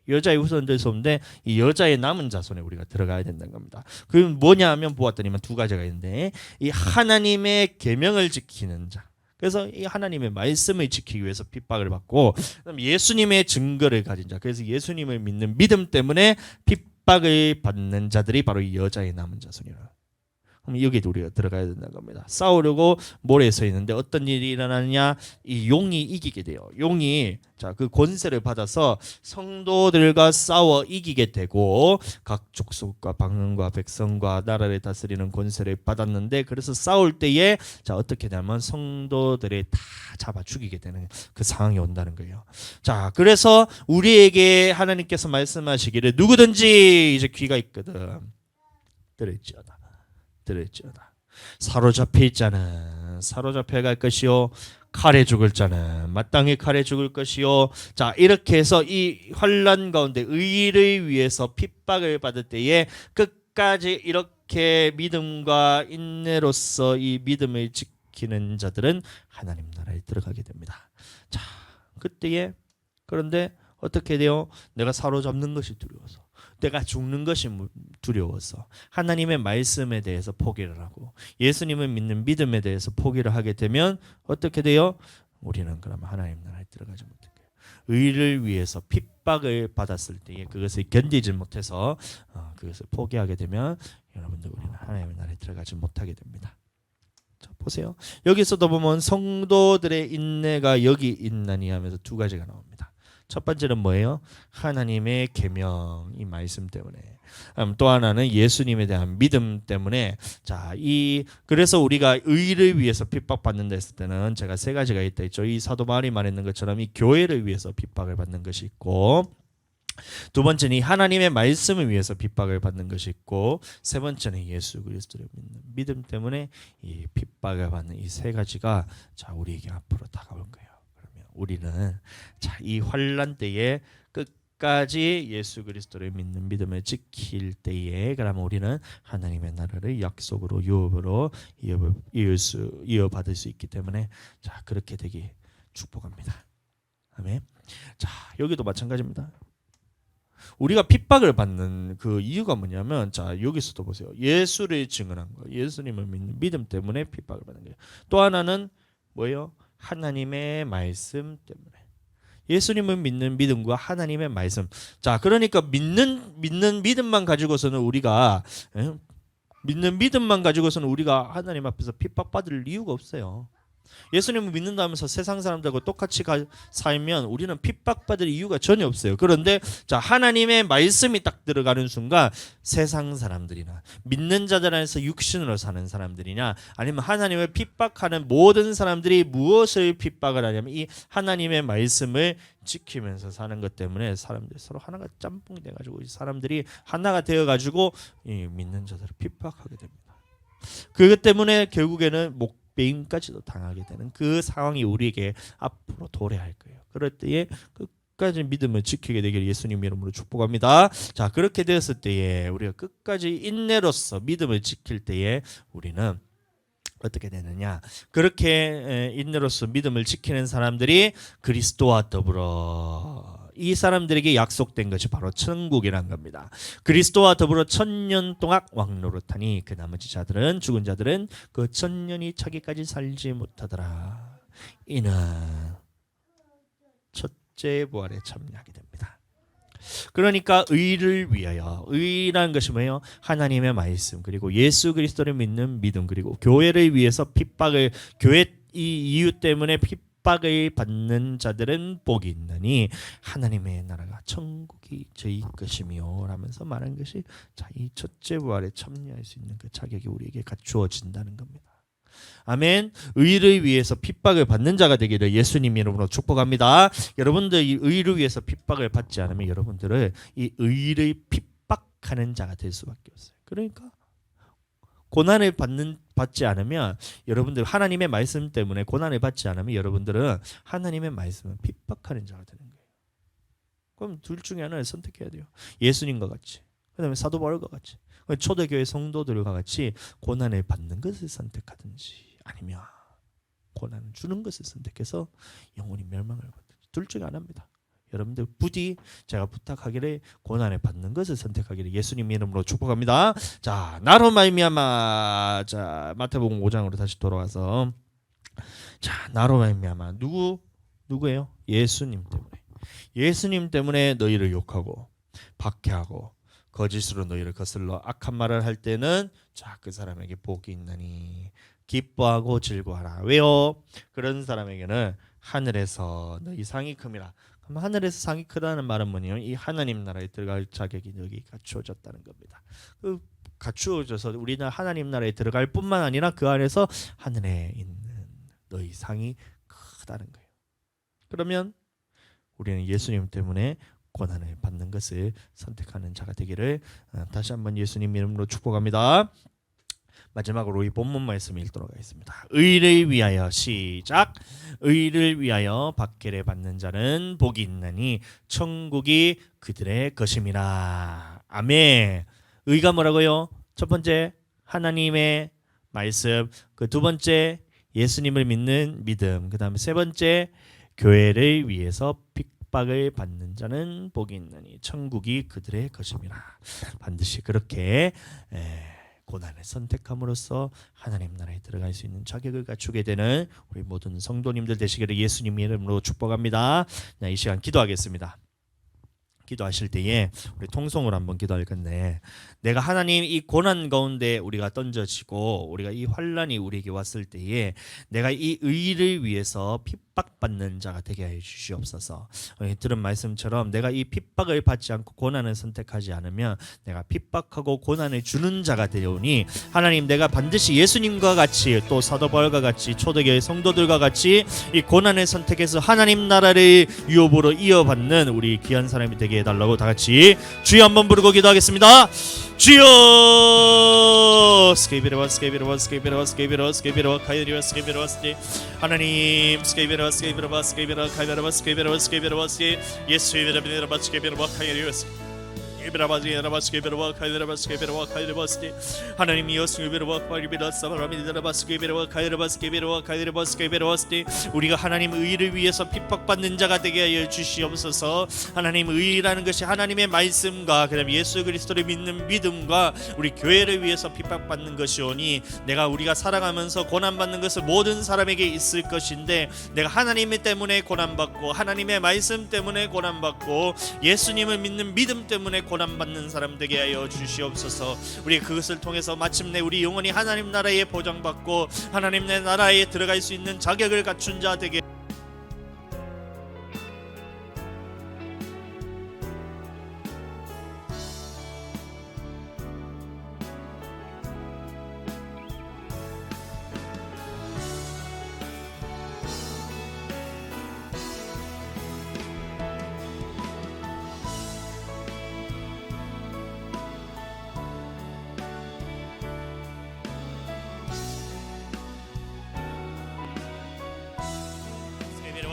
여자의 후손은 될 수 없는데 이 여자의 남은 자손에 우리가 들어가야 된다는 겁니다. 그럼 뭐냐면 보았더니만 두 가지가 있는데 이 하나님의 계명을 지키는 자. 그래서 이 하나님의 말씀을 지키기 위해서 핍박을 받고 예수님의 증거를 가진 자. 그래서 예수님을 믿는 믿음 때문에 핍박을 받는 자들이 바로 이 여자의 남은 자손이라. 그럼 여기도 우리가 들어가야 된다는 겁니다. 싸우려고 모래에 서 있는데 어떤 일이 일어나느냐? 이 용이 이기게 돼요. 용이 그 권세를 받아서 성도들과 싸워 이기게 되고 각 족속과 방언과 백성과 나라를 다스리는 권세를 받았는데 그래서 싸울 때에 어떻게 되냐면 성도들을 다 잡아 죽이게 되는 그 상황이 온다는 거예요. 그래서 우리에게 하나님께서 말씀하시기를 누구든지 이제 귀가 있거든 들을지어다. 사로잡힐 자는 사로잡혀 갈 것이요 칼에 죽을 자는 마땅히 칼에 죽을 것이요. 이렇게 해서 이 환난 가운데 의를 위해서 핍박을 받을 때에 끝까지 이렇게 믿음과 인내로서 이 믿음을 지키는 자들은 하나님 나라에 들어가게 됩니다. 그때에 그런데 어떻게 돼요? 내가 사로잡는 것이 두려워서 내가 죽는 것이 두려워서 하나님의 말씀에 대해서 포기를 하고 예수님을 믿는 믿음에 대해서 포기를 하게 되면 어떻게 돼요? 우리는 그러면 하나님 나라에 들어가지 못해요. 의를 위해서 핍박을 받았을 때에 그것을 견디지 못해서 그것을 포기하게 되면 여러분들 우리는 하나님의 나라에 들어가지 못하게 됩니다. 자, 보세요. 여기서도 보면 성도들의 인내가 여기 있나니 하면서 두 가지가 나옵니다. 첫 번째는 뭐예요? 하나님의 계명, 이 말씀 때문에. 또 하나는 예수님에 대한 믿음 때문에. 자, 그래서 우리가 의를 위해서 핍박받는다 했을 때는 제가 세 가지가 있다 했죠. 이 사도 바울이 말했는 것처럼 이 교회를 위해서 핍박을 받는 것이 있고, 두 번째는 이 하나님의 말씀을 위해서 핍박을 받는 것이 있고, 세 번째는 예수 그리스도를 믿는 믿음 때문에 이 핍박을 받는 이 세 가지가 자, 우리에게 앞으로 다가올 거예요. 그러면 우리는 자, 이 환난 때에 끝까지 예수 그리스도를 믿는 믿음을 지킬 때에, 그러면 우리는 하나님의 나라를 약속으로 유업으로 이어받을 수 있기 때문에 자, 그렇게 되기 축복합니다. 아멘. 자, 여기도 마찬가지입니다. 우리가 핍박을 받는 그 이유가 뭐냐면, 자, 여기서도 보세요. 예수를 증언한 거, 예수님을 믿는 믿음 때문에 핍박을 받는 거예요. 또 하나는 뭐예요? 하나님의 말씀 때문에. 예수님을 믿는 믿음과 하나님의 말씀. 자, 그러니까 믿는 믿음만 가지고서는 우리가 믿는 믿음만 가지고서는 우리가 하나님 앞에서 핍박받을 이유가 없어요. 예수님을 믿는다면서 세상 사람들하고 똑같이 살면 우리는 핍박받을 이유가 전혀 없어요. 그런데 자, 하나님의 말씀이 딱 들어가는 순간 세상 사람들이나 믿는 자들 안에서 육신으로 사는 사람들이냐, 아니면 하나님을 핍박하는 모든 사람들이 무엇을 핍박을 하냐면 이 하나님의 말씀을 지키면서 사는 것 때문에 사람들이 서로 하나가 짬뽕이 돼가지고 사람들이 하나가 되어가지고 이 믿는 자들을 핍박하게 됩니다. 그것 때문에 결국에는 목배임까지도 당하게 되는 그 상황이 우리에게 앞으로 도래할 거예요. 그럴 때에 끝까지 믿음을 지키게 되기를 예수님 이름으로 축복합니다. 자, 그렇게 되었을 때에 우리가 끝까지 인내로서 믿음을 지킬 때에 우리는 어떻게 되느냐? 그렇게 인내로서 믿음을 지키는 사람들이 그리스도와 더불어, 이 사람들에게 약속된 것이 바로 천국이란 겁니다. 그리스도와 더불어 1000년 동안 왕노릇하니 그 나머지 자들은, 죽은 자들은 그 1000년이 차기까지 살지 못하더라. 이는 첫째 부활에 참여하게 됩니다. 그러니까 의를 위하여, 의라는 것이 뭐예요? 하나님의 말씀, 그리고 예수 그리스도를 믿는 믿음, 그리고 교회를 위해서 핍박을, 교회 이 이유 때문에 핍박을 받는 자들은 복이 있나니 하나님의 나라가 천국이 저희 것이며 라면서 말한 것이 자, 이 첫째 부활에 참여할 수 있는 그 자격이 우리에게 갖추어진다는 겁니다. 아멘. 의를 위해서 핍박을 받는 자가 되기를 예수님 이름으로 축복합니다. 여러분들 이 의를 위해서 핍박을 받지 않으면 여러분들은 이 의를 핍박하는 자가 될 수밖에 없어요. 그러니까 고난을 받지 않으면 여러분들, 하나님의 말씀 때문에 고난을 받지 않으면 여러분들은 하나님의 말씀을 핍박하는 자가 되는 거예요. 그럼 둘 중에 하나를 선택해야 돼요. 예수님과 같이, 그다음에 사도 바울과 같이, 초대교회 성도들과 같이 고난을 받는 것을 선택하든지, 아니면 고난을 주는 것을 선택해서 영원히 멸망을 받든지, 둘 중에 하나입니다. 여러분들 부디 제가 부탁하기를 고난을 받는 것을 선택하기를 예수님 이름으로 축복합니다. 자, 나로 말미암아, 자, 마태복음 5장으로 다시 돌아와서, 자, 나로 말미암아, 누구예요? 예수님 때문에. 예수님 때문에 너희를 욕하고 박해하고 거짓으로 너희를 거슬러 악한 말을 할 때는 자, 그 사람에게 복이 있나니 기뻐하고 즐거워하라. 왜요? 그런 사람에게는 하늘에서 너희 상이 큼이라. 그럼 하늘에서 상이 크다는 말은 뭐냐면 이 하나님 나라에 들어갈 자격이 여기 갖추어졌다는 겁니다. 그 갖추어져서 우리는 하나님 나라에 들어갈 뿐만 아니라 그 안에서 하늘에 있는 너희 상이 크다는 거예요. 그러면 우리는 예수님 때문에 고난을 받는 것을 선택하는 자가 되기를 다시 한번 예수님 이름으로 축복합니다. 마지막으로 이 본문 말씀을 읽도록 하겠습니다. 의를 위하여, 시작. 의를 위하여 박해를 받는 자는 복이 있나니 천국이 그들의 것임이라. 아멘. 의가 뭐라고요? 첫 번째 하나님의 말씀, 그 두 번째 예수님을 믿는 믿음, 그 다음에 세 번째 교회를 위해서 핍박을 받는 자는 복이 있나니 천국이 그들의 것임이라. 반드시 그렇게 고난을 선택함으로써 하나님 나라에 들어갈 수 있는 자격을 갖추게 되는 우리 모든 성도님들 되시기를 예수님 이름으로 축복합니다. 이 시간 기도하겠습니다. 기도하실 때에 우리 통성으로 한번 기도할 건데, 내가 하나님 이 고난 가운데 우리가 던져지고 우리가 이 환난이 우리에게 왔을 때에 내가 이 의를 위해서 핍박받는 자가 되게 해 주시옵소서. 들은 말씀처럼 내가 이 핍박을 받지 않고 고난을 선택하지 않으면 내가 핍박하고 고난을 주는 자가 되오니, 하나님 내가 반드시 예수님과 같이 또 사도 바울과 같이 초대교회 성도들과 같이 이 고난을 선택해서 하나님 나라를 유업으로 이어받는 우리 귀한 사람이 되게 해달라고 다 같이 주여 한번 부르고 기도하겠습니다. 주여 스케이비르와 스케이비르와 스케이비르와 스케이비르와 스케이비르와 카이리와 스케이비르와 스케이 하나님 스케이비르와 스케이비르와 스케이비르와 카이리와 스케이비르와 스케이비르와 스케이 예수의 이름으로 스케이비르와 카이리와 하나님이여 우리가 하나님 의를 위해서 핍박받는 자가 되게 하여 주시옵소서. 하나님 의라는 것이 하나님의 말씀과 그다음 예수 그리스도를 믿는 믿음과 우리 교회를 위해서 핍박받는 것이오니, 내가 우리가 살아가면서 고난받는 것은 모든 사람에게 있을 것인데, 내가 하나님 때문에 고난받고 하나님의 말씀 때문에 고난받고 예수님을 믿는 믿음 때문에 고난받는 사람 되게 하여 주시옵소서. 우리 그것을 통해서 마침내 우리 영혼이 하나님 나라에 보장받고 하나님의 나라에 들어갈 수 있는 자격을 갖춘 자 되게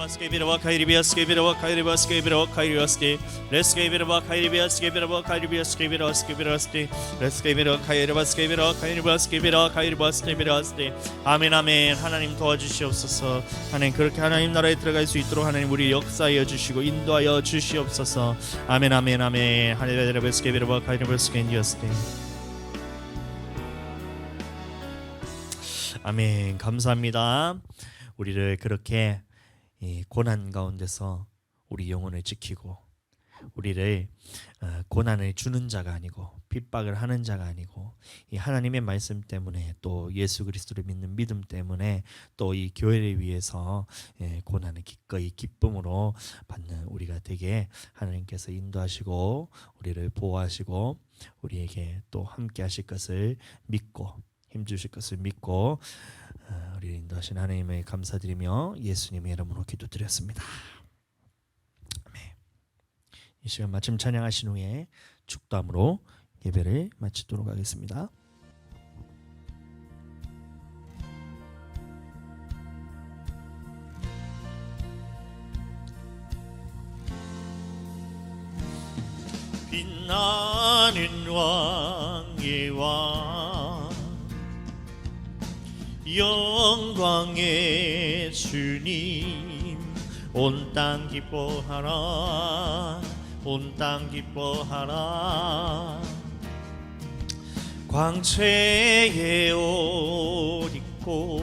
스케이비르와 카이리비아 스케이비르와 카이리비아 스케이비르와 카이리비아 스케이 레스케이비르와 카이리비아 스케이비르와 카이리비아 스케이비르와 스케이비르와 스케이 레스케이비르와 카이리비아 스케이비르와 카이리비아 스케이비르와 카이리비아 스케이비르와 스케이 아멘 아멘. 하나님 도와주시옵소서. 하나님 그렇게 하나님 나라에 들어갈 수 있도록 하나님 우리 역사하여 주시고 인도하여 주시옵소서. 아멘 아멘 아멘. 하나님 스케이비르와 카이리비아 스케이비르와 스케이 아멘. 감사합니다. 우리를 그렇게 이 고난 가운데서 우리 영혼을 지키고 우리를 고난을 주는 자가 아니고 핍박을 하는 자가 아니고 이 하나님의 말씀 때문에 또 예수 그리스도를 믿는 믿음 때문에 또 이 교회를 위해서 고난을 기꺼이 기쁨으로 받는 우리가 되게 하나님께서 인도하시고 우리를 보호하시고 우리에게 또 함께 하실 것을 믿고 힘주실 것을 믿고 우리를 인도하신 하나님의 감사드리며 예수님의 이름으로 기도드렸습니다. 아멘. 이 시간 마침 찬양하신 후에 축도함으로 예배를 마치도록 하겠습니다. 빛나는 왕의 왕 영광의 주님 온 땅 기뻐하라 온 땅 기뻐하라 광채의 옷 입고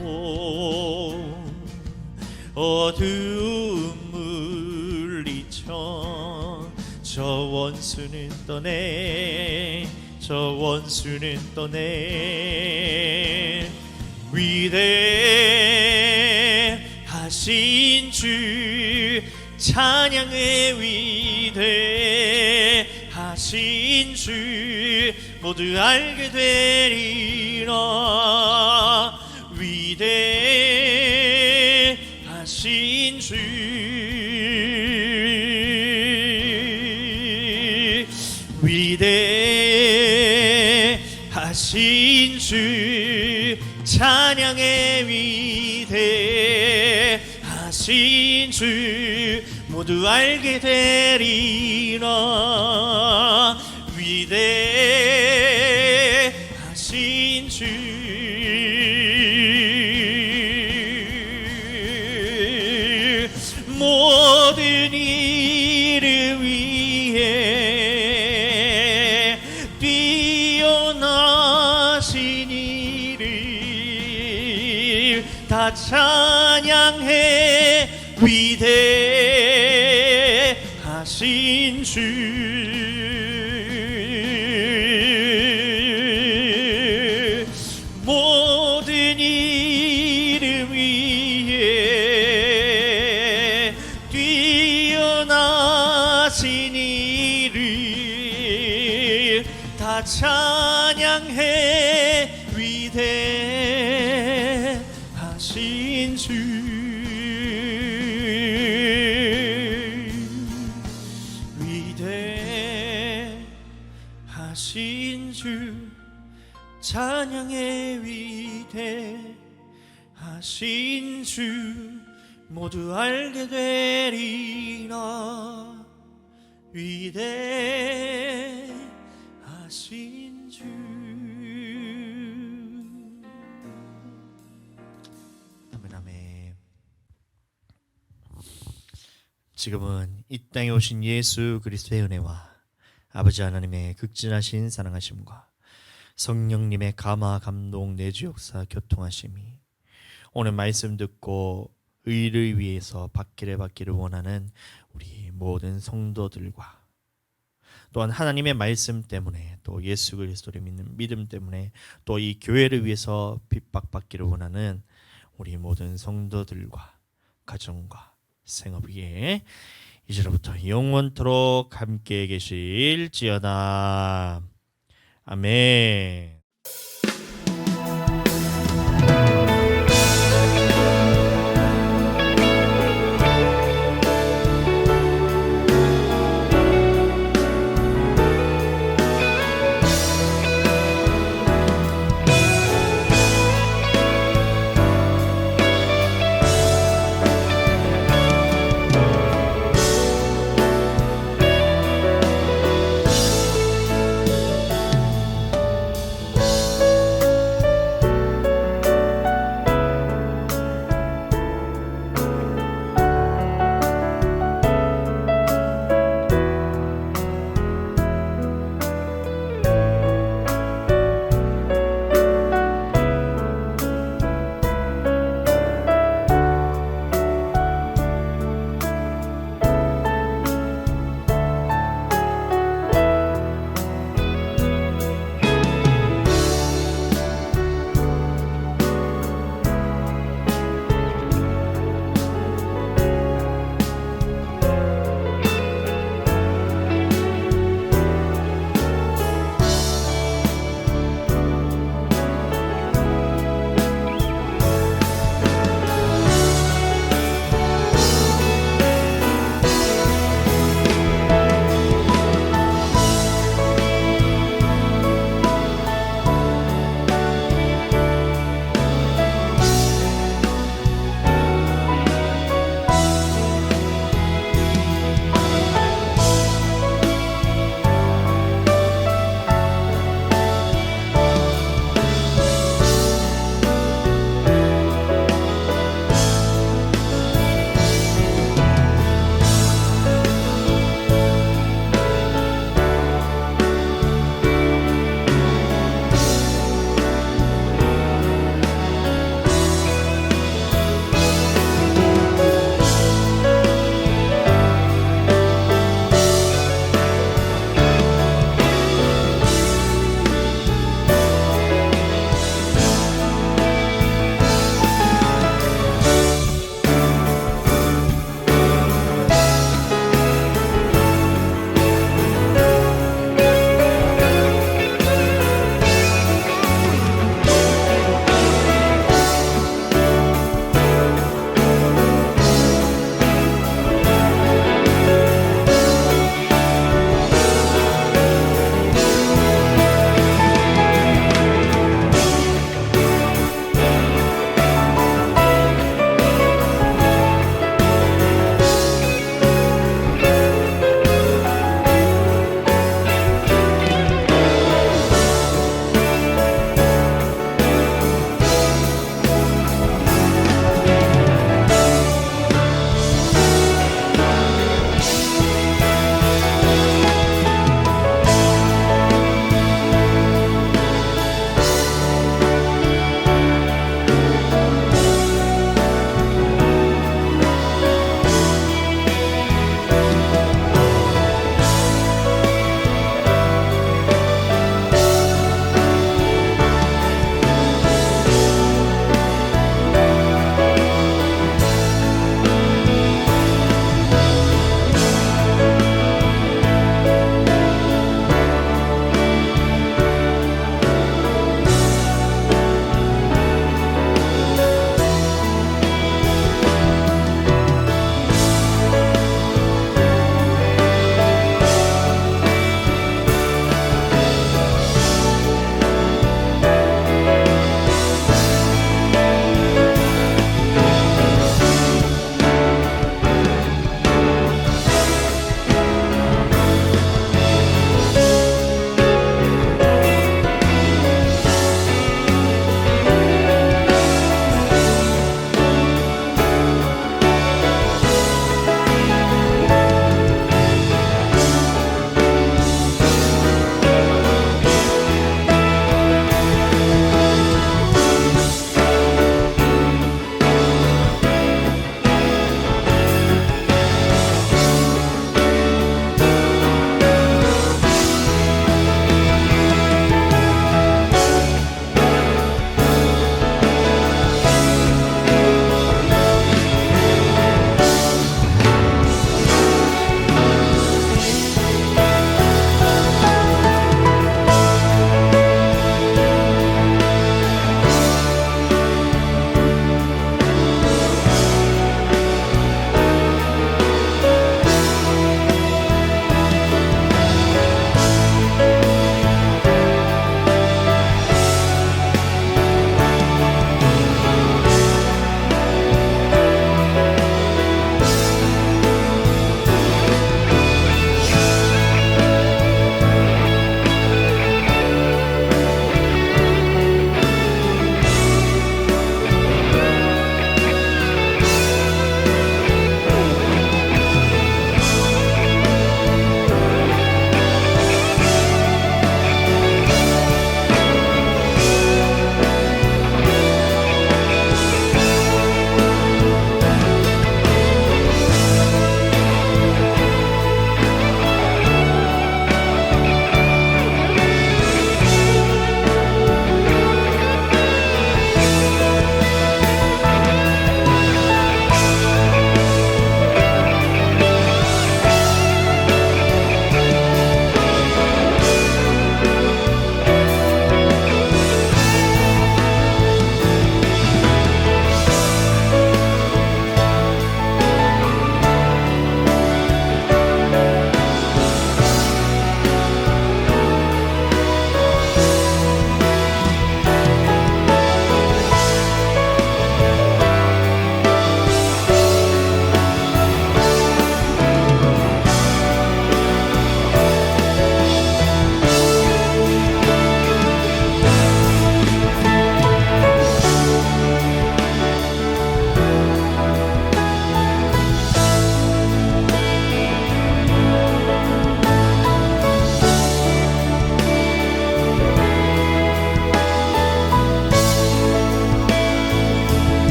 어두움 물리쳐 저 원수는 떠내 저 원수는 떠내 위대하신 주 찬양의 위대하신 주 모두 알게 되리라 위대하신 주 위대하신 주 찬양의 위대하신 주 모두 알게 되리라 위대하신 주 모든 일을 위해 뛰어나신 이를 다 찬양해 위대하신 하신 주 모든 이름 위에 뛰어나신 이를 다 찬양해 위대하신 주 위대하신 주 찬양해 위대하신 주 모두 알게 되리라 위대하신 주 아멘 아멘. 지금은 이 땅에 오신 예수 그리스도의 은혜와 아버지 하나님의 극진하신 사랑하심과 성령님의 감화 감동 내주 역사 교통하심이 오늘 말씀 듣고 의를 위해서 받기를 원하는 우리 모든 성도들과 또한 하나님의 말씀 때문에 또 예수 그리스도를 믿는 믿음 때문에 또 이 교회를 위해서 핍박받기를 원하는 우리 모든 성도들과 가정과 생업 위에 이제로부터 영원토록 함께 계실지어다. 아멘.